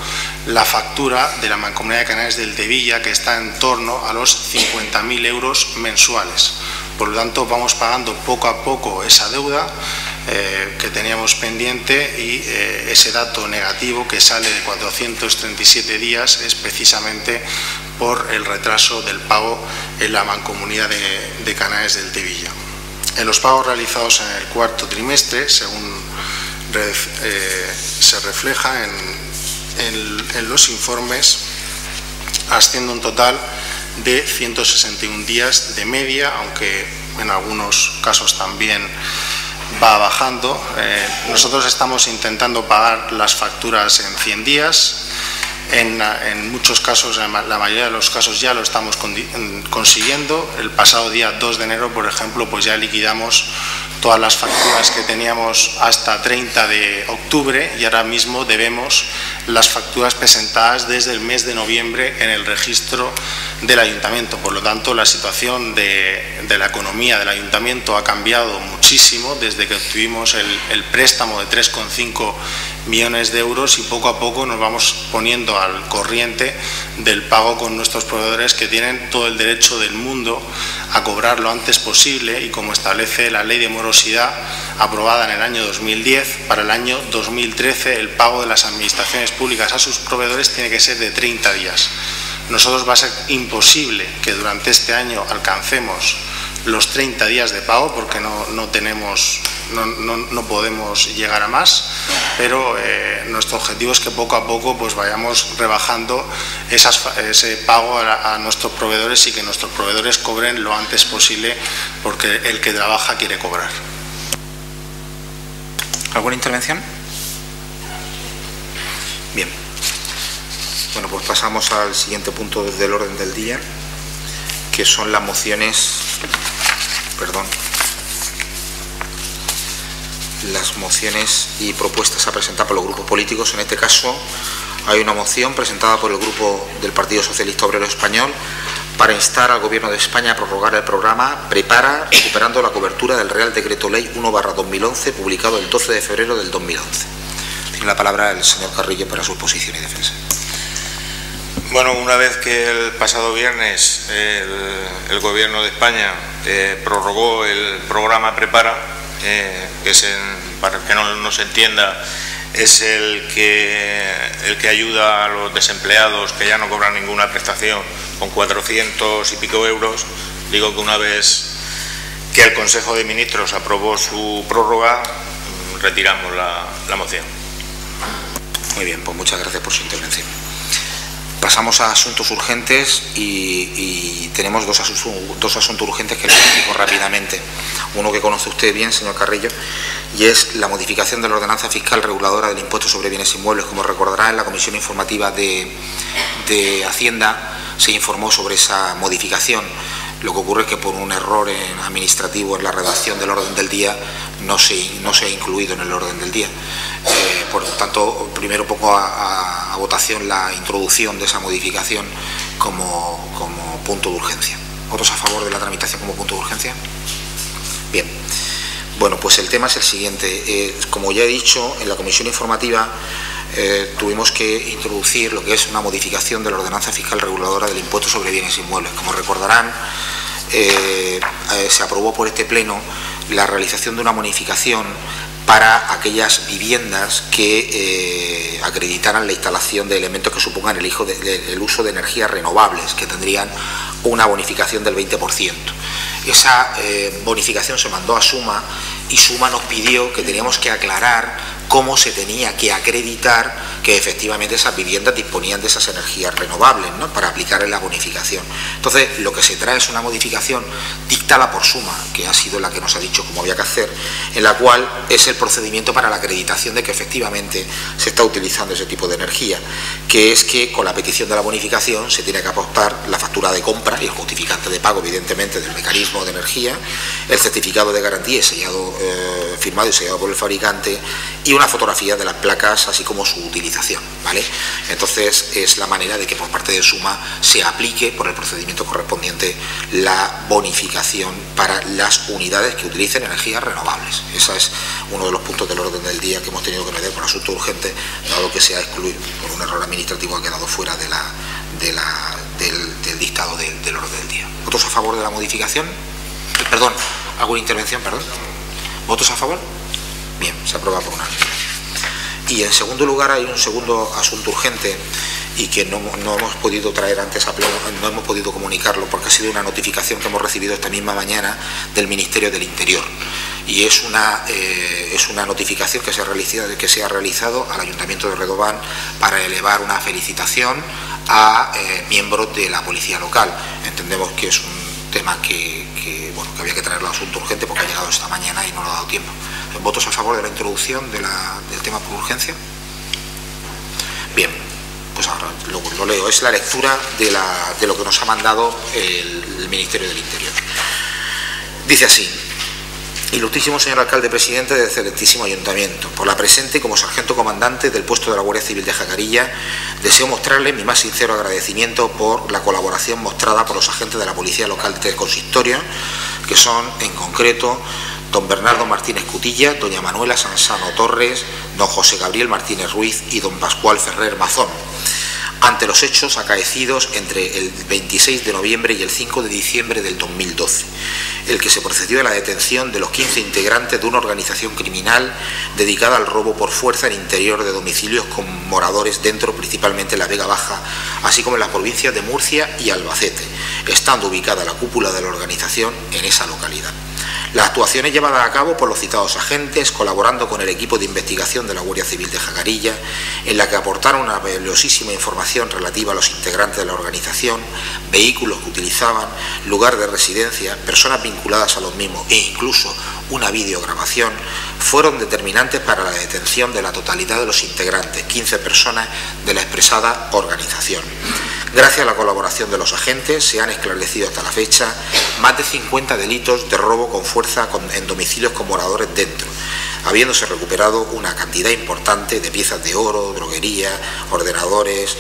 la factura de la Mancomunidad de Canales del Tevilla, que está en torno a los 50.000 euros mensuales. Por lo tanto, vamos pagando poco a poco esa deuda que teníamos pendiente, y ese dato negativo que sale de 437 días es precisamente por el retraso del pago en la Mancomunidad de Canales del Tevilla. En los pagos realizados en el cuarto trimestre, según se refleja en los informes, asciende un total de 161 días de media, aunque en algunos casos también va bajando. Nosotros estamos intentando pagar las facturas en 100 días. En muchos casos, en la mayoría de los casos, ya lo estamos consiguiendo. El pasado día 2 de enero, por ejemplo, pues ya liquidamos todas las facturas que teníamos hasta 30 de octubre y ahora mismo debemos las facturas presentadas desde el mes de noviembre en el registro del Ayuntamiento. Por lo tanto, la situación de la economía del Ayuntamiento ha cambiado muchísimo desde que obtuvimos el préstamo de 3,5 millones de euros, y poco a poco nos vamos poniendo al corriente del pago con nuestros proveedores, que tienen todo el derecho del mundo a cobrar lo antes posible, y como establece la Ley de Morosidad aprobada en el año 2010, para el año 2013 el pago de las administraciones públicas a sus proveedores tiene que ser de 30 días. Nosotros va a ser imposible que durante este año alcancemos los 30 días de pago, porque no podemos llegar a más, pero nuestro objetivo es que poco a poco pues vayamos rebajando ese pago a nuestros proveedores, y que nuestros proveedores cobren lo antes posible, porque el que trabaja quiere cobrar. ¿Alguna intervención? Bien. Bueno, pues pasamos al siguiente punto del orden del día, que son las mociones, las mociones y propuestas a presentar por los grupos políticos. En este caso hay una moción presentada por el grupo del Partido Socialista Obrero Español para instar al Gobierno de España a prorrogar el programa Prepara, recuperando la cobertura del Real Decreto Ley 1/2011, publicado el 12 de febrero del 2011. Tiene la palabra el señor Carrillo para su exposición y defensa. Bueno, una vez que el pasado viernes el Gobierno de España prorrogó el programa Prepara, que es, para que no se entienda, es el que ayuda a los desempleados que ya no cobran ninguna prestación con 400 y pico euros. Digo que una vez que el Consejo de Ministros aprobó su prórroga, retiramos la moción. Muy bien, pues muchas gracias por su intervención. Pasamos a asuntos urgentes y tenemos dos asuntos urgentes que les explico rápidamente. Uno que conoce usted bien, señor Carrillo, y es la modificación de la ordenanza fiscal reguladora del impuesto sobre bienes inmuebles. Como recordará, en la comisión informativa de Hacienda se informó sobre esa modificación. Lo que ocurre es que por un error administrativo en la redacción del orden del día no se ha incluido en el orden del día. Por lo tanto, primero pongo a votación la introducción de esa modificación como punto de urgencia. ¿Votos a favor de la tramitación como punto de urgencia? Bien. Bueno, pues el tema es el siguiente. Como ya he dicho, en la comisión informativa tuvimos que introducir lo que es una modificación de la ordenanza fiscal reguladora del impuesto sobre bienes inmuebles. Como recordarán, se aprobó por este pleno la realización de una bonificación para aquellas viviendas que acreditaran la instalación de elementos que supongan el uso de energías renovables, que tendrían una bonificación del 20%. Esa bonificación se mandó a Suma, y Suma nos pidió que teníamos que aclarar cómo se tenía que acreditar que efectivamente esas viviendas disponían de esas energías renovables, ¿no?, para aplicarle la bonificación. Entonces, lo que se trae es una modificación dictada por Suma, que ha sido la que nos ha dicho cómo había que hacer, en la cual es el procedimiento para la acreditación de que efectivamente se está utilizando ese tipo de energía, que es que con la petición de la bonificación se tiene que aportar la factura de compra y el justificante de pago, evidentemente, del mecanismo de energía, el certificado de garantía firmado y sellado por el fabricante, y una fotografía de las placas, así como su utilización, ¿vale? Entonces es la manera de que por parte de Suma se aplique por el procedimiento correspondiente la bonificación para las unidades que utilicen energías renovables. Ese es uno de los puntos del orden del día que hemos tenido que meter por asunto urgente, dado que se ha excluido por un error administrativo, ha quedado fuera del dictado del orden del día. ¿Votos a favor de la modificación? Perdón, ¿alguna intervención? Perdón. ¿Votos a favor? Bien, se aprueba por unanimidad. Y en segundo lugar hay un segundo asunto urgente y que no hemos podido traer antes a pleno, no hemos podido comunicarlo porque ha sido una notificación que hemos recibido esta misma mañana del Ministerio del Interior. Y es una notificación que se ha realizado al Ayuntamiento de Redován para elevar una felicitación a miembros de la Policía Local. Entendemos que es un tema que había que traerlo a asunto urgente porque ha llegado esta mañana y no lo ha dado tiempo. ¿Votos a favor de la introducción del tema por urgencia? Bien, pues ahora lo leo. Es la lectura de lo que nos ha mandado el Ministerio del Interior. Dice así: Ilustrísimo señor alcalde presidente del excelentísimo ayuntamiento, por la presente como sargento comandante del puesto de la Guardia Civil de Jacarilla, deseo mostrarle mi más sincero agradecimiento por la colaboración mostrada por los agentes de la Policía Local del Consistorio, que son en concreto don Bernardo Martínez Cutilla, doña Manuela Sansano Torres, don José Gabriel Martínez Ruiz y don Pascual Ferrer Mazón, ante los hechos acaecidos entre el 26 de noviembre y el 5 de diciembre del 2012, el que se procedió a la detención de los 15 integrantes de una organización criminal dedicada al robo por fuerza en interior de domicilios con moradores dentro, principalmente en la Vega Baja, así como en las provincias de Murcia y Albacete, estando ubicada la cúpula de la organización en esa localidad. Las actuaciones llevadas a cabo por los citados agentes, colaborando con el equipo de investigación de la Guardia Civil de Jacarilla, en la que aportaron una valiosísima información relativa a los integrantes de la organización, vehículos que utilizaban, lugar de residencia, personas vinculadas a los mismos e incluso una videograbación, fueron determinantes para la detención de la totalidad de los integrantes, 15 personas de la expresada organización. Gracias a la colaboración de los agentes se han esclarecido hasta la fecha más de 50 delitos de robo con fuerza en domicilios con moradores dentro, habiéndose recuperado una cantidad importante de piezas de oro, droguería, ordenadores,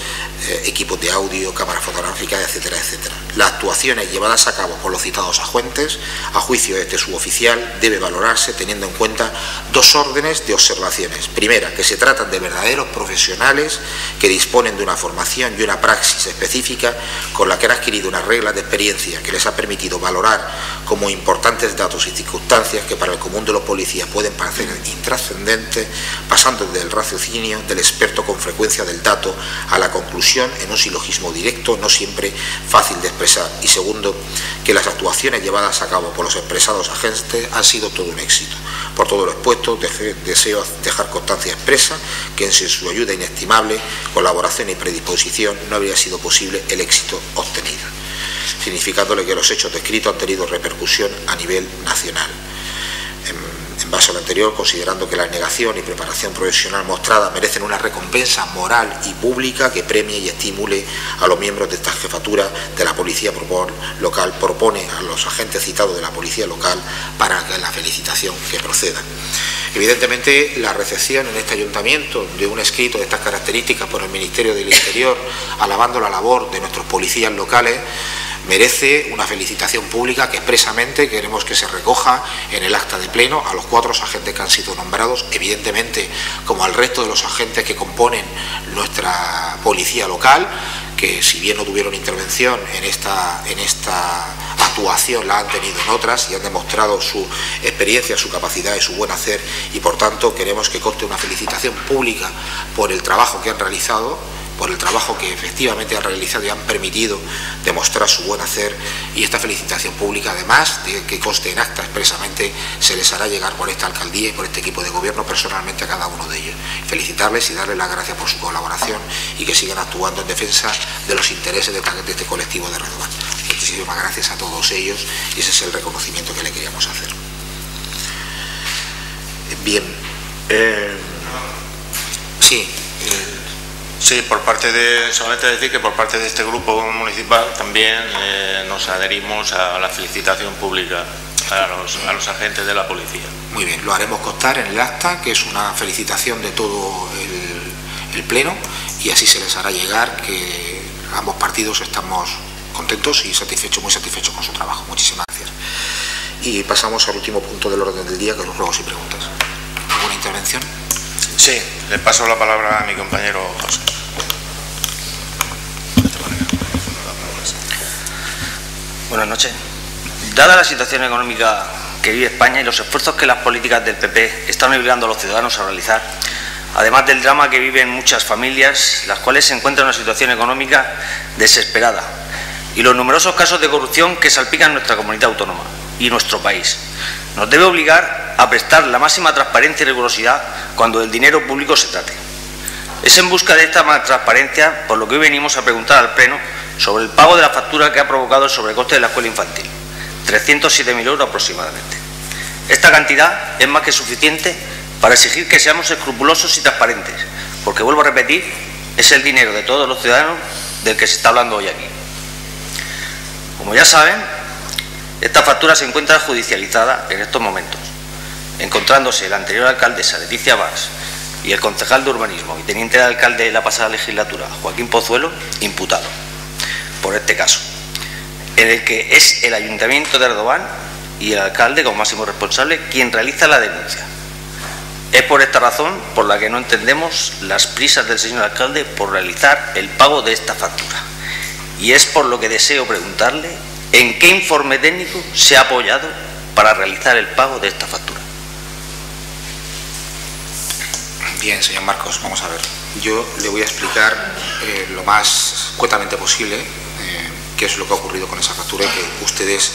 equipos de audio, cámaras fotográficas, etcétera, etcétera. Las actuaciones llevadas a cabo por los citados agentes, a juicio de este suboficial, debe valorarse teniendo en cuenta dos órdenes de observaciones. Primera, que se tratan de verdaderos profesionales que disponen de una formación y una praxis específica con la que han adquirido unas reglas de experiencia que les ha permitido valorar como importantes datos y circunstancias que para el común de los policías pueden parecer intrascendentes, pasando desde el raciocinio del experto con frecuencia del dato a la conclusión en un silogismo directo, no siempre fácil de expresar. Y segundo, que las actuaciones llevadas a cabo por los expresados agentes han sido todo un éxito. Por todo lo expuesto, deseo dejar constancia expresa que sin su ayuda inestimable, colaboración y predisposición no habría sido posible el éxito obtenido, significándole que los hechos descritos han tenido repercusión a nivel nacional. En base a lo anterior, considerando que la negación y preparación profesional mostrada merecen una recompensa moral y pública que premie y estimule a los miembros de esta jefatura de la Policía Local, propone a los agentes citados de la Policía Local para la felicitación que proceda. Evidentemente, la recepción en este ayuntamiento de un escrito de estas características por el Ministerio del Interior, alabando la labor de nuestros policías locales, merece una felicitación pública que expresamente queremos que se recoja en el acta de pleno a los 4 agentes que han sido nombrados, evidentemente como al resto de los agentes que componen nuestra policía local, que si bien no tuvieron intervención en esta actuación, la han tenido en otras y han demostrado su experiencia, su capacidad y su buen hacer, y por tanto queremos que conste una felicitación pública por el trabajo que han realizado, por el trabajo que efectivamente han realizado y han permitido demostrar su buen hacer, y esta felicitación pública, además de que conste en acta expresamente, se les hará llegar por esta alcaldía y por este equipo de gobierno personalmente a cada uno de ellos. Felicitarles y darles las gracias por su colaboración y que sigan actuando en defensa de los intereses de este colectivo de Redován. Muchísimas gracias a todos ellos y ese es el reconocimiento que le queríamos hacer. Bien. Sí, solamente decir que por parte de este grupo municipal también nos adherimos a la felicitación pública a los agentes de la policía. Muy bien, lo haremos constar en el acta, que es una felicitación de todo el pleno, y así se les hará llegar que ambos partidos estamos contentos y muy satisfechos con su trabajo. Muchísimas gracias. Y pasamos al último punto del orden del día, que son los ruegos y preguntas. ¿Alguna intervención? Sí, le paso la palabra a mi compañero José. Buenas noches. Dada la situación económica que vive España y los esfuerzos que las políticas del PP están obligando a los ciudadanos a realizar, además del drama que viven muchas familias, las cuales se encuentran en una situación económica desesperada, y los numerosos casos de corrupción que salpican nuestra comunidad autónoma y nuestro país, nos debe obligar a prestar la máxima transparencia y rigurosidad cuando del dinero público se trate. Es en busca de esta transparencia por lo que hoy venimos a preguntar al Pleno sobre el pago de la factura que ha provocado el sobrecoste de la escuela infantil, 307.000 euros aproximadamente. Esta cantidad es más que suficiente para exigir que seamos escrupulosos y transparentes, porque, vuelvo a repetir, es el dinero de todos los ciudadanos del que se está hablando hoy aquí. Como ya saben, esta factura se encuentra judicializada en estos momentos, encontrándose la anterior alcaldesa Leticia Bas y el concejal de Urbanismo y teniente de alcalde de la pasada legislatura, Joaquín Pozuelo, imputados por este caso, en el que es el Ayuntamiento de Erdogan y el alcalde, como máximo responsable, quien realiza la denuncia. Es por esta razón por la que no entendemos las prisas del señor alcalde por realizar el pago de esta factura. Y es por lo que deseo preguntarle en qué informe técnico se ha apoyado para realizar el pago de esta factura. Bien, señor Marcos, vamos a ver. Yo le voy a explicar lo más escuetamente posible qué es lo que ha ocurrido con esa factura y que ustedes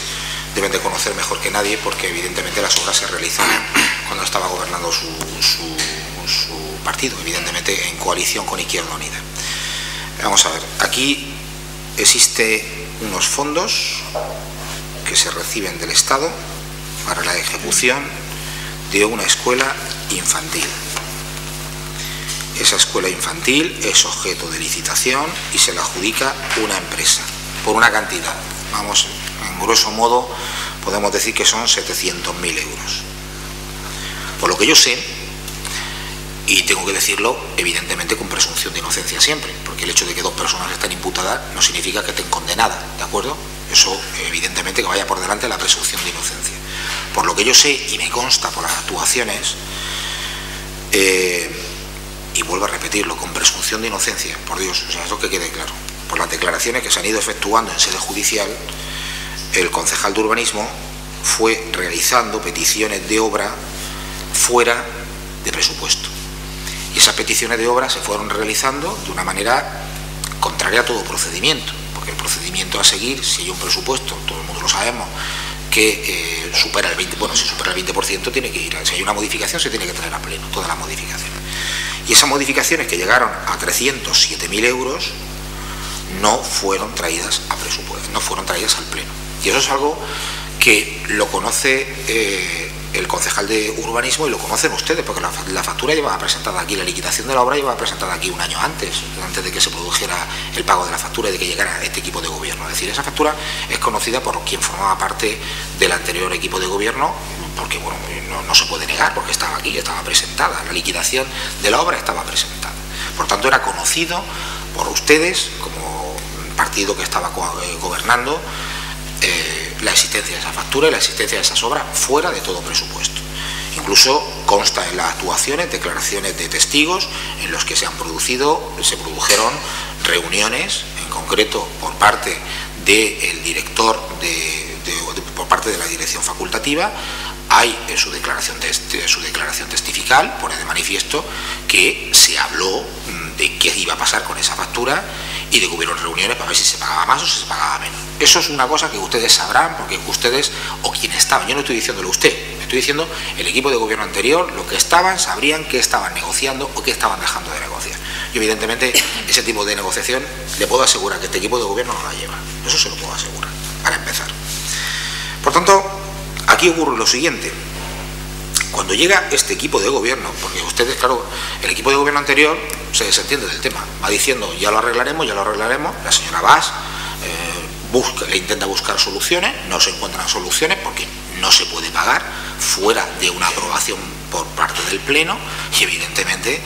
deben de conocer mejor que nadie, porque evidentemente las obras se realizan cuando estaba gobernando su partido, evidentemente en coalición con Izquierda Unida. Vamos a ver, aquí existen unos fondos que se reciben del Estado para la ejecución de una escuela infantil. Esa escuela infantil es objeto de licitación y se la adjudica una empresa por una cantidad, vamos, en grueso modo podemos decir que son 700.000 euros. Por lo que yo sé, y tengo que decirlo evidentemente con presunción de inocencia siempre, porque el hecho de que dos personas estén imputadas no significa que estén condenadas, ¿de acuerdo? Eso evidentemente que vaya por delante la presunción de inocencia. Por lo que yo sé y me consta por las actuaciones, y vuelvo a repetirlo, con presunción de inocencia, por Dios, o sea, eso que quede claro, por las declaraciones que se han ido efectuando en sede judicial, el concejal de Urbanismo fue realizando peticiones de obra fuera de presupuesto. Y esas peticiones de obra se fueron realizando de una manera contraria a todo procedimiento, porque el procedimiento a seguir, si hay un presupuesto, todo el mundo lo sabemos, que supera el 20%, bueno, si supera el 20% tiene que ir, si hay una modificación se tiene que traer a pleno, todas las modificaciones. Y esas modificaciones que llegaron a 307.000 euros no fueron traídas a presupuesto, no fueron traídas al pleno. Y eso es algo que lo conoce el concejal de Urbanismo y lo conocen ustedes, porque la factura llevaba presentada aquí, la liquidación de la obra llevaba presentada aquí un año antes de que se produjera el pago de la factura y de que llegara este equipo de gobierno. Es decir, esa factura es conocida por quien formaba parte del anterior equipo de gobierno, porque bueno, no se puede negar, porque estaba aquí, estaba presentada, la liquidación de la obra estaba presentada. Por tanto, era conocido por ustedes, como partido que estaba gobernando, la existencia de esa factura y la existencia de esas obras fuera de todo presupuesto. Incluso consta en las actuaciones declaraciones de testigos en los que se produjeron reuniones, en concreto por parte del director por parte de la dirección facultativa. Hay en su declaración testifical, pone de manifiesto que se habló de qué iba a pasar con esa factura y de que hubieron reuniones para ver si se pagaba más o si se pagaba menos. Eso es una cosa que ustedes sabrán, porque ustedes, o quien estaban, yo no estoy diciéndolo a usted, estoy diciendo el equipo de gobierno anterior, lo que estaban, sabrían qué estaban negociando o qué estaban dejando de negociar. Y evidentemente ese tipo de negociación le puedo asegurar que este equipo de gobierno no la lleva. Eso se lo puedo asegurar, para empezar. Por tanto, aquí ocurre lo siguiente. Cuando llega este equipo de gobierno, porque ustedes, claro, el equipo de gobierno anterior se desentiende del tema, va diciendo ya lo arreglaremos, la señora Bas le intenta buscar soluciones, no se encuentran soluciones porque no se puede pagar fuera de una aprobación por parte del Pleno y evidentemente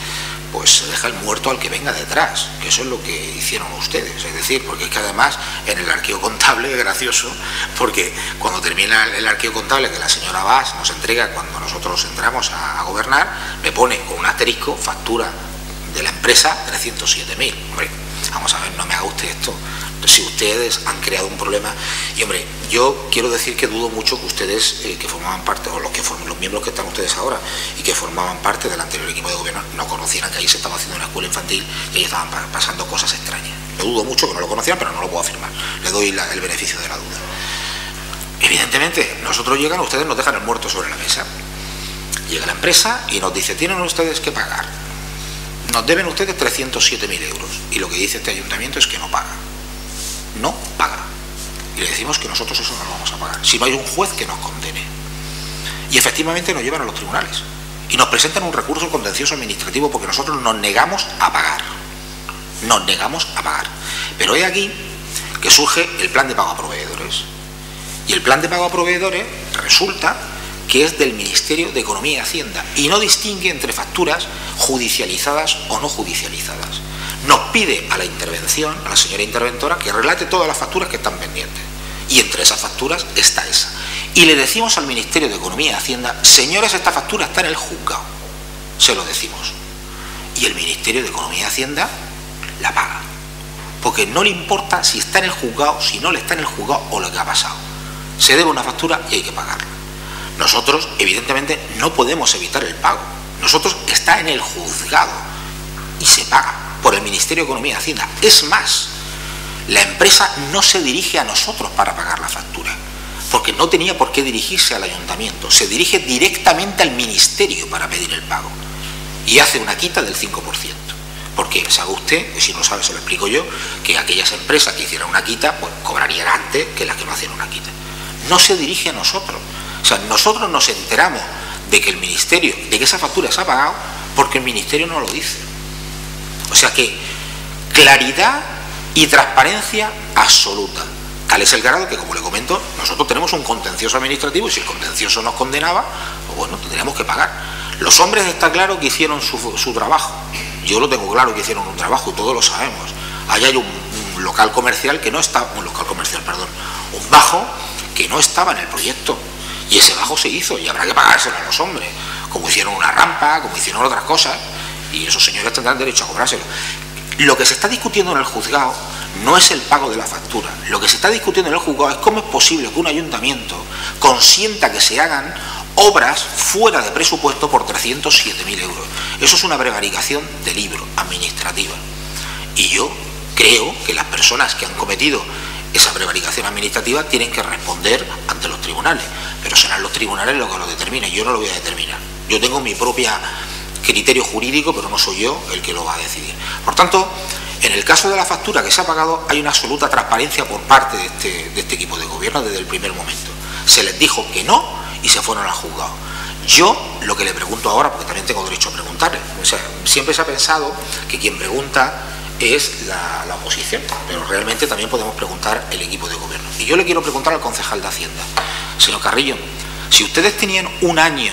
pues se deja el muerto al que venga detrás, que eso es lo que hicieron ustedes, es decir, porque es que además en el arqueo contable es gracioso, porque cuando termina el arqueo contable que la señora Bas nos entrega cuando nosotros entramos a gobernar, me pone con un asterisco factura de la empresa 307.000. Hombre, vamos a ver, no me haga usted esto. Si ustedes han creado un problema, y hombre, yo quiero decir que dudo mucho que ustedes que formaban parte, o los miembros que están ustedes ahora y que formaban parte del anterior equipo de gobierno, no conocieran que ahí se estaba haciendo una escuela infantil y ahí estaban pasando cosas extrañas. Lo dudo mucho que no lo conocieran, pero no lo puedo afirmar. Le doy el beneficio de la duda. Evidentemente, nosotros llegan, ustedes nos dejan el muerto sobre la mesa. Llega la empresa y nos dice, tienen ustedes que pagar. Nos deben ustedes 307.000 euros. Y lo que dice este ayuntamiento es que no paga. No paga. Y le decimos que nosotros eso no lo vamos a pagar. Si no hay un juez que nos condene. Y efectivamente nos llevan a los tribunales. Y nos presentan un recurso contencioso administrativo porque nosotros nos negamos a pagar. Nos negamos a pagar. Pero he aquí que surge el plan de pago a proveedores. Y el plan de pago a proveedores resulta que es del Ministerio de Economía y Hacienda y no distingue entre facturas judicializadas o no judicializadas. Nos pide a la intervención, a la señora interventora, que relate todas las facturas que están pendientes. Y entre esas facturas está esa. Y le decimos al Ministerio de Economía y Hacienda, señores, esta factura está en el juzgado. Se lo decimos. Y el Ministerio de Economía y Hacienda la paga. Porque no le importa si está en el juzgado, si no le está en el juzgado o lo que ha pasado. Se debe una factura y hay que pagarla. Nosotros, evidentemente, no podemos evitar el pago. Nosotros está en el juzgado y se paga por el Ministerio de Economía y Hacienda. Es más, la empresa no se dirige a nosotros para pagar la factura, porque no tenía por qué dirigirse al ayuntamiento. Se dirige directamente al Ministerio para pedir el pago y hace una quita del 5%. Porque sabe usted, si no lo sabe se lo explico yo, que aquellas empresas que hicieran una quita, pues cobrarían antes que las que no hacían una quita. No se dirige a nosotros. O sea, nosotros nos enteramos de que el Ministerio, de que esa factura se ha pagado, porque el Ministerio no lo dice. O sea que claridad y transparencia absoluta. Tal es el grado que, como le comento, nosotros tenemos un contencioso administrativo y si el contencioso nos condenaba, pues bueno, tendríamos que pagar. Los hombres está claro que hicieron su trabajo. Yo lo tengo claro que hicieron un trabajo y todos lo sabemos. Allá hay un local comercial que no está, un bajo que no estaba en el proyecto. Y ese bajo se hizo y habrá que pagárselo a los hombres, como hicieron una rampa, como hicieron otras cosas, y esos señores tendrán derecho a cobrárselo. Lo que se está discutiendo en el juzgado no es el pago de la factura. Lo que se está discutiendo en el juzgado es cómo es posible que un ayuntamiento consienta que se hagan obras fuera de presupuesto por 307.000 euros. Eso es una prevaricación de libro administrativa. Y yo creo que las personas que han cometido esa prevaricación administrativa tienen que responder ante los tribunales, pero serán los tribunales los que lo determinen. Yo no lo voy a determinar. Yo tengo mi propia criterio jurídico, pero no soy yo el que lo va a decidir. Por tanto, en el caso de la factura que se ha pagado hay una absoluta transparencia por parte de este equipo de gobierno desde el primer momento. Se les dijo que no y se fueron al juzgado. Yo lo que le pregunto ahora, porque también tengo derecho a preguntarle, o sea, siempre se ha pensado que quien pregunta es la oposición, pero realmente también podemos preguntar el equipo de gobierno. Y yo le quiero preguntar al concejal de Hacienda, señor Carrillo, si ustedes tenían un año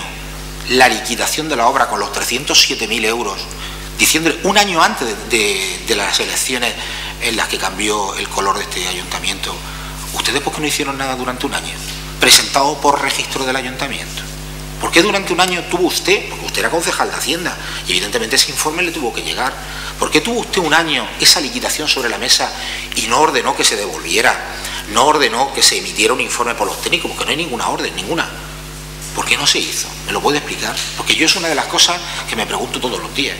la liquidación de la obra con los 307.000 euros, diciéndole un año antes de las elecciones en las que cambió el color de este ayuntamiento, ¿ustedes por qué no hicieron nada durante un año? Presentado por registro del ayuntamiento. ¿Por qué durante un año tuvo usted, porque usted era concejal de Hacienda y evidentemente ese informe le tuvo que llegar, ¿por qué tuvo usted un año esa liquidación sobre la mesa y no ordenó que se devolviera, no ordenó que se emitiera un informe por los técnicos? Porque no hay ninguna orden, ninguna. ¿Por qué no se hizo? ¿Me lo puede explicar? Porque yo es una de las cosas que me pregunto todos los días.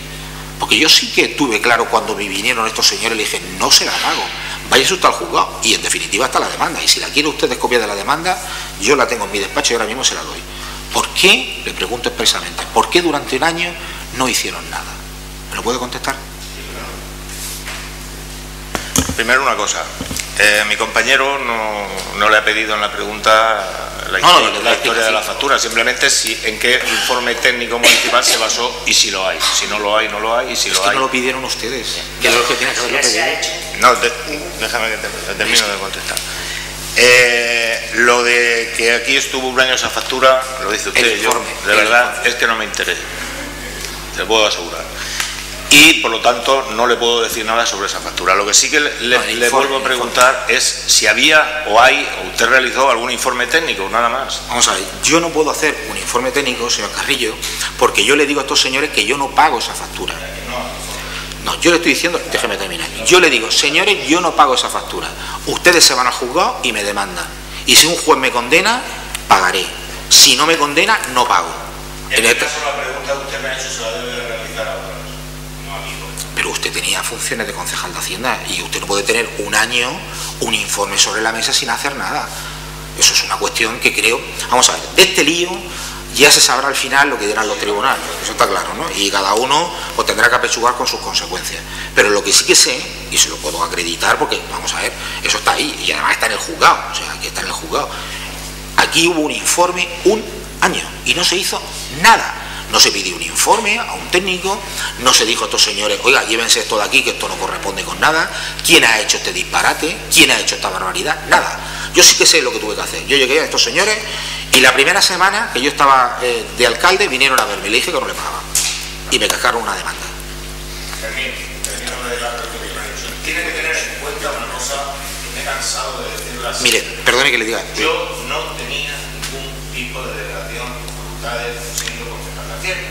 Porque yo sí que tuve claro cuando me vinieron estos señores, le dije, no se la pago, váyase usted al juzgado y en definitiva está la demanda. Y si la quiere usted copia de la demanda, yo la tengo en mi despacho y ahora mismo se la doy. ¿Por qué? Le pregunto expresamente, ¿por qué durante un año no hicieron nada? ¿Me lo puede contestar? Primero una cosa, mi compañero no le ha pedido en la pregunta la historia de la factura, simplemente en qué informe técnico municipal se basó y si lo hay. Si no lo hay, no lo hay, y si lo hay... Es que no lo pidieron ustedes, que es lo que tiene que haberlo pedido. No, déjame que termino de contestar. Lo de que aquí estuvo un año esa factura, lo dice usted, yo de verdad es que no me interesa, se lo puedo asegurar. Y por lo tanto no le puedo decir nada sobre esa factura. Lo que sí que le vuelvo a preguntar es si había o hay, o usted realizó algún informe técnico, nada más. Vamos a ver, yo no puedo hacer un informe técnico, señor Carrillo, porque yo le digo a estos señores que yo no pago esa factura. No, yo le estoy diciendo, déjeme terminar. Yo le digo, señores, yo no pago esa factura. Ustedes se van al juzgado y me demandan. Y si un juez me condena, pagaré. Si no me condena, no pago. En este caso, la pregunta que usted me ha hecho se la debe realizar ahora, no a mí. Pero usted tenía funciones de concejal de Hacienda y usted no puede tener un año un informe sobre la mesa sin hacer nada. Eso es una cuestión que creo... Vamos a ver, de este lío ya se sabrá al final lo que dirán los tribunales, eso está claro, ¿no? Y cada uno pues tendrá que apechugar con sus consecuencias. Pero lo que sí que sé, y se lo puedo acreditar porque, vamos a ver, eso está ahí y además está en el juzgado, o sea, aquí está en el juzgado. Aquí hubo un informe un año y no se hizo nada. No se pidió un informe a un técnico, no se dijo a estos señores, oiga, llévense esto de aquí, que esto no corresponde con nada. ¿Quién ha hecho este disparate? ¿Quién ha hecho esta barbaridad? Nada. Yo sí que sé lo que tuve que hacer. Yo llegué a estos señores y la primera semana que yo estaba de alcalde vinieron a verme y le dije que no le pagaba. Y me cascaron una demanda. Tiene que tener en cuenta una cosa que me he cansado de decirlo así. Mire, perdone que le diga. Yo no tenía ningún tipo de delegación de facultades siendo concejal de Hacienda.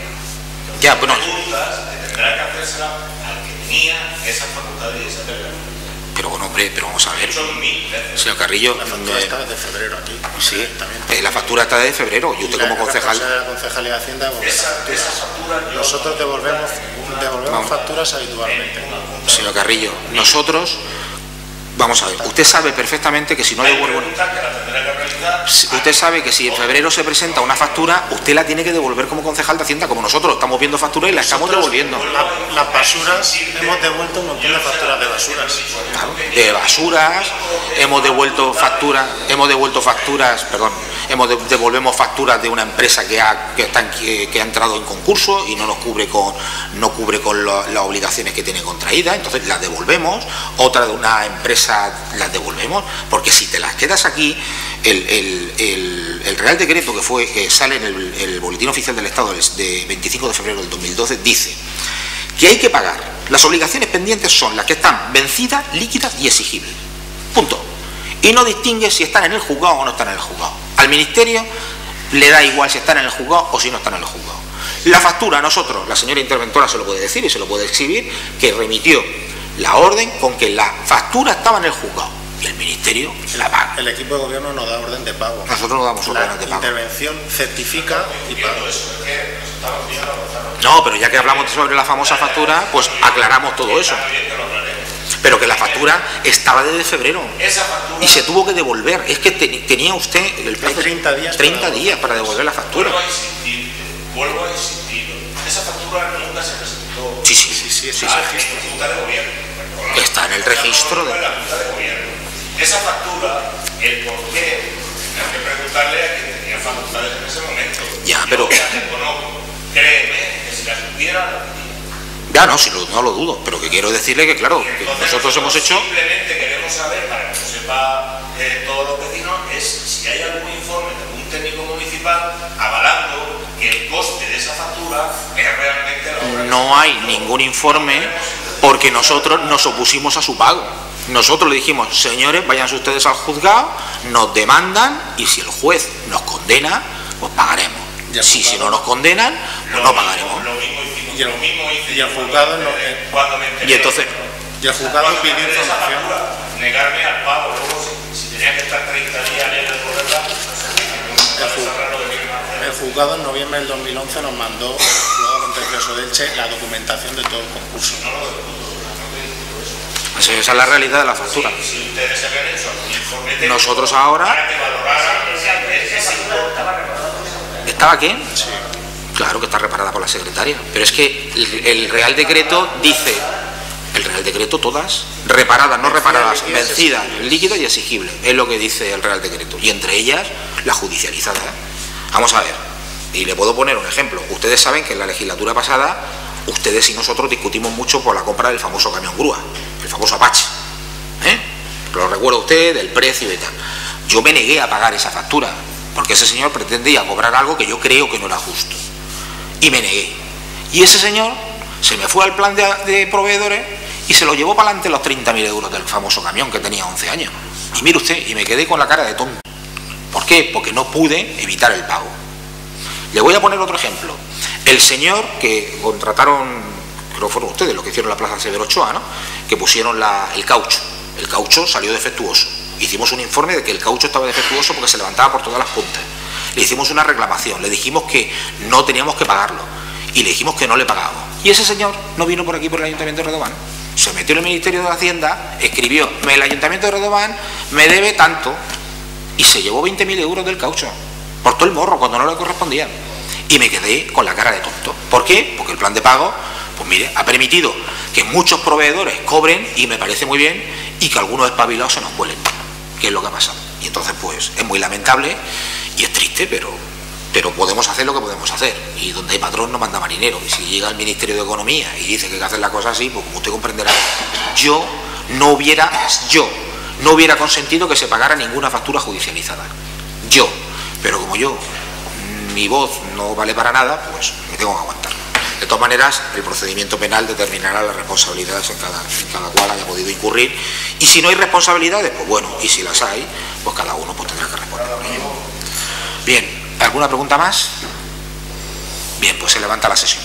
Ya, bueno. Tendrá que hacérsela al que tenía esas facultades y esa delegación. Pero bueno, hombre, pero vamos a ver. Son 1000 veces. Señor Carrillo. La factura está desde febrero aquí. Sí, la factura está de febrero y usted como concejal... La concejalía de Hacienda... Esa factura nosotros devolvemos facturas habitualmente. Señor Carrillo, nosotros... Vamos a ver, usted sabe perfectamente que si no devuelve... Usted sabe que si en febrero se presenta una factura, usted la tiene que devolver como concejal de Hacienda, como nosotros estamos viendo facturas y la estamos devolviendo. Las basuras, hemos devuelto un montón de facturas de basuras. Claro, de basuras, devolvemos facturas de una empresa que ha entrado en concurso y no cubre con las obligaciones que tiene contraídas, entonces las devolvemos. Otra de una empresa las devolvemos, porque si te las quedas aquí, el Real Decreto que sale en el Boletín Oficial del Estado de 25 de febrero del 2012 dice que hay que pagar. Las obligaciones pendientes son las que están vencidas, líquidas y exigibles. Punto. Y no distingue si están en el juzgado o no están en el juzgado. Al Ministerio le da igual si están en el juzgado o si no están en el juzgado. La factura, nosotros, la señora interventora se lo puede decir y se lo puede exhibir, que remitió la orden con que la factura estaba en el juzgado y el Ministerio la paga. El equipo de gobierno no da orden de pago. Nosotros no damos órdenes de pago. La intervención certifica y paga. No, pero ya que hablamos sobre la famosa factura, pues aclaramos todo eso. Pero que la factura estaba desde febrero y se tuvo que devolver. Es que tenía usted el plazo 30 días para devolver la factura. Vuelvo a insistir. Esa factura nunca se presentó. Sí. Está en la Junta de Gobierno. Está en el registro de la Junta de Gobierno. Esa factura, el por qué, hay que preguntarle a quien tenía facultades en ese momento. Ya, pero... Créeme que si la supiera... Ya, no, no lo dudo, pero que quiero decirle que, claro, que nosotros hemos hecho... Simplemente queremos saber, para que lo sepa todos los vecinos, es si hay algún informe de algún técnico municipal avalando que el coste de esa factura es realmente la obra. No hay ningún informe porque nosotros nos opusimos a su pago. Nosotros le dijimos, señores, váyanse ustedes al juzgado, nos demandan y si el juez nos condena, pues pagaremos. Si no nos condenan, pues no pagaremos. Y el juzgado y entonces y el juzgado pidió información. Negarme al pago, luego si tenía que estar 30 días en el el juzgado en noviembre del 2011 nos mandó, luego contencioso de Elche, la documentación de todo el concurso. Esa es la realidad de la factura. Nosotros ahora... ¿Estaba qué? Sí. Claro que está reparada por la secretaria, pero es que el Real Decreto dice, el Real Decreto todas, reparadas, no reparadas, vencidas, líquido y exigible, es lo que dice el Real Decreto, y entre ellas la judicializada. Vamos a ver, y le puedo poner un ejemplo. Ustedes saben que en la legislatura pasada, ustedes y nosotros discutimos mucho por la compra del famoso camión grúa, el famoso Apache. Lo recuerda usted, del precio y tal. Yo me negué a pagar esa factura, porque ese señor pretendía cobrar algo que yo creo que no era justo. Y me negué. Y ese señor se me fue al plan de proveedores y se lo llevó para adelante los 30.000 euros del famoso camión que tenía 11 años. Y mire usted, y me quedé con la cara de tonto. ¿Por qué? Porque no pude evitar el pago. Le voy a poner otro ejemplo. El señor que contrataron, creo que fueron ustedes, ustedes lo que hicieron en la Plaza Severo Ochoa, ¿no? Que pusieron el caucho. El caucho salió defectuoso. Hicimos un informe de que el caucho estaba defectuoso porque se levantaba por todas las puntas. Le hicimos una reclamación, le dijimos que no teníamos que pagarlo y le dijimos que no le pagábamos. Y ese señor no vino por aquí por el Ayuntamiento de Redován, se metió en el Ministerio de Hacienda, escribió: el Ayuntamiento de Redován me debe tanto, y se llevó 20.000 euros del caucho, por todo el morro, cuando no le correspondían. Y me quedé con la cara de tonto. ¿Por qué? Porque el plan de pago, pues mire, ha permitido que muchos proveedores cobren, y me parece muy bien, y que algunos espabilados se nos vuelen, que es lo que ha pasado. Y entonces pues es muy lamentable y es triste, pero podemos hacer lo que podemos hacer, y donde hay patrón no manda marinero. Y si llega el Ministerio de Economía y dice que hay que hacer la cosa así, pues como usted comprenderá, yo no hubiera consentido que se pagara ninguna factura judicializada, pero como mi voz no vale para nada, pues me tengo que aguantar. De todas maneras, el procedimiento penal determinará las responsabilidades en cada cual haya podido incurrir, y si no hay responsabilidades, pues bueno, y si las hay, pues cada uno pues tendrá que responder por ello. Bien, ¿alguna pregunta más? Bien, pues se levanta la sesión.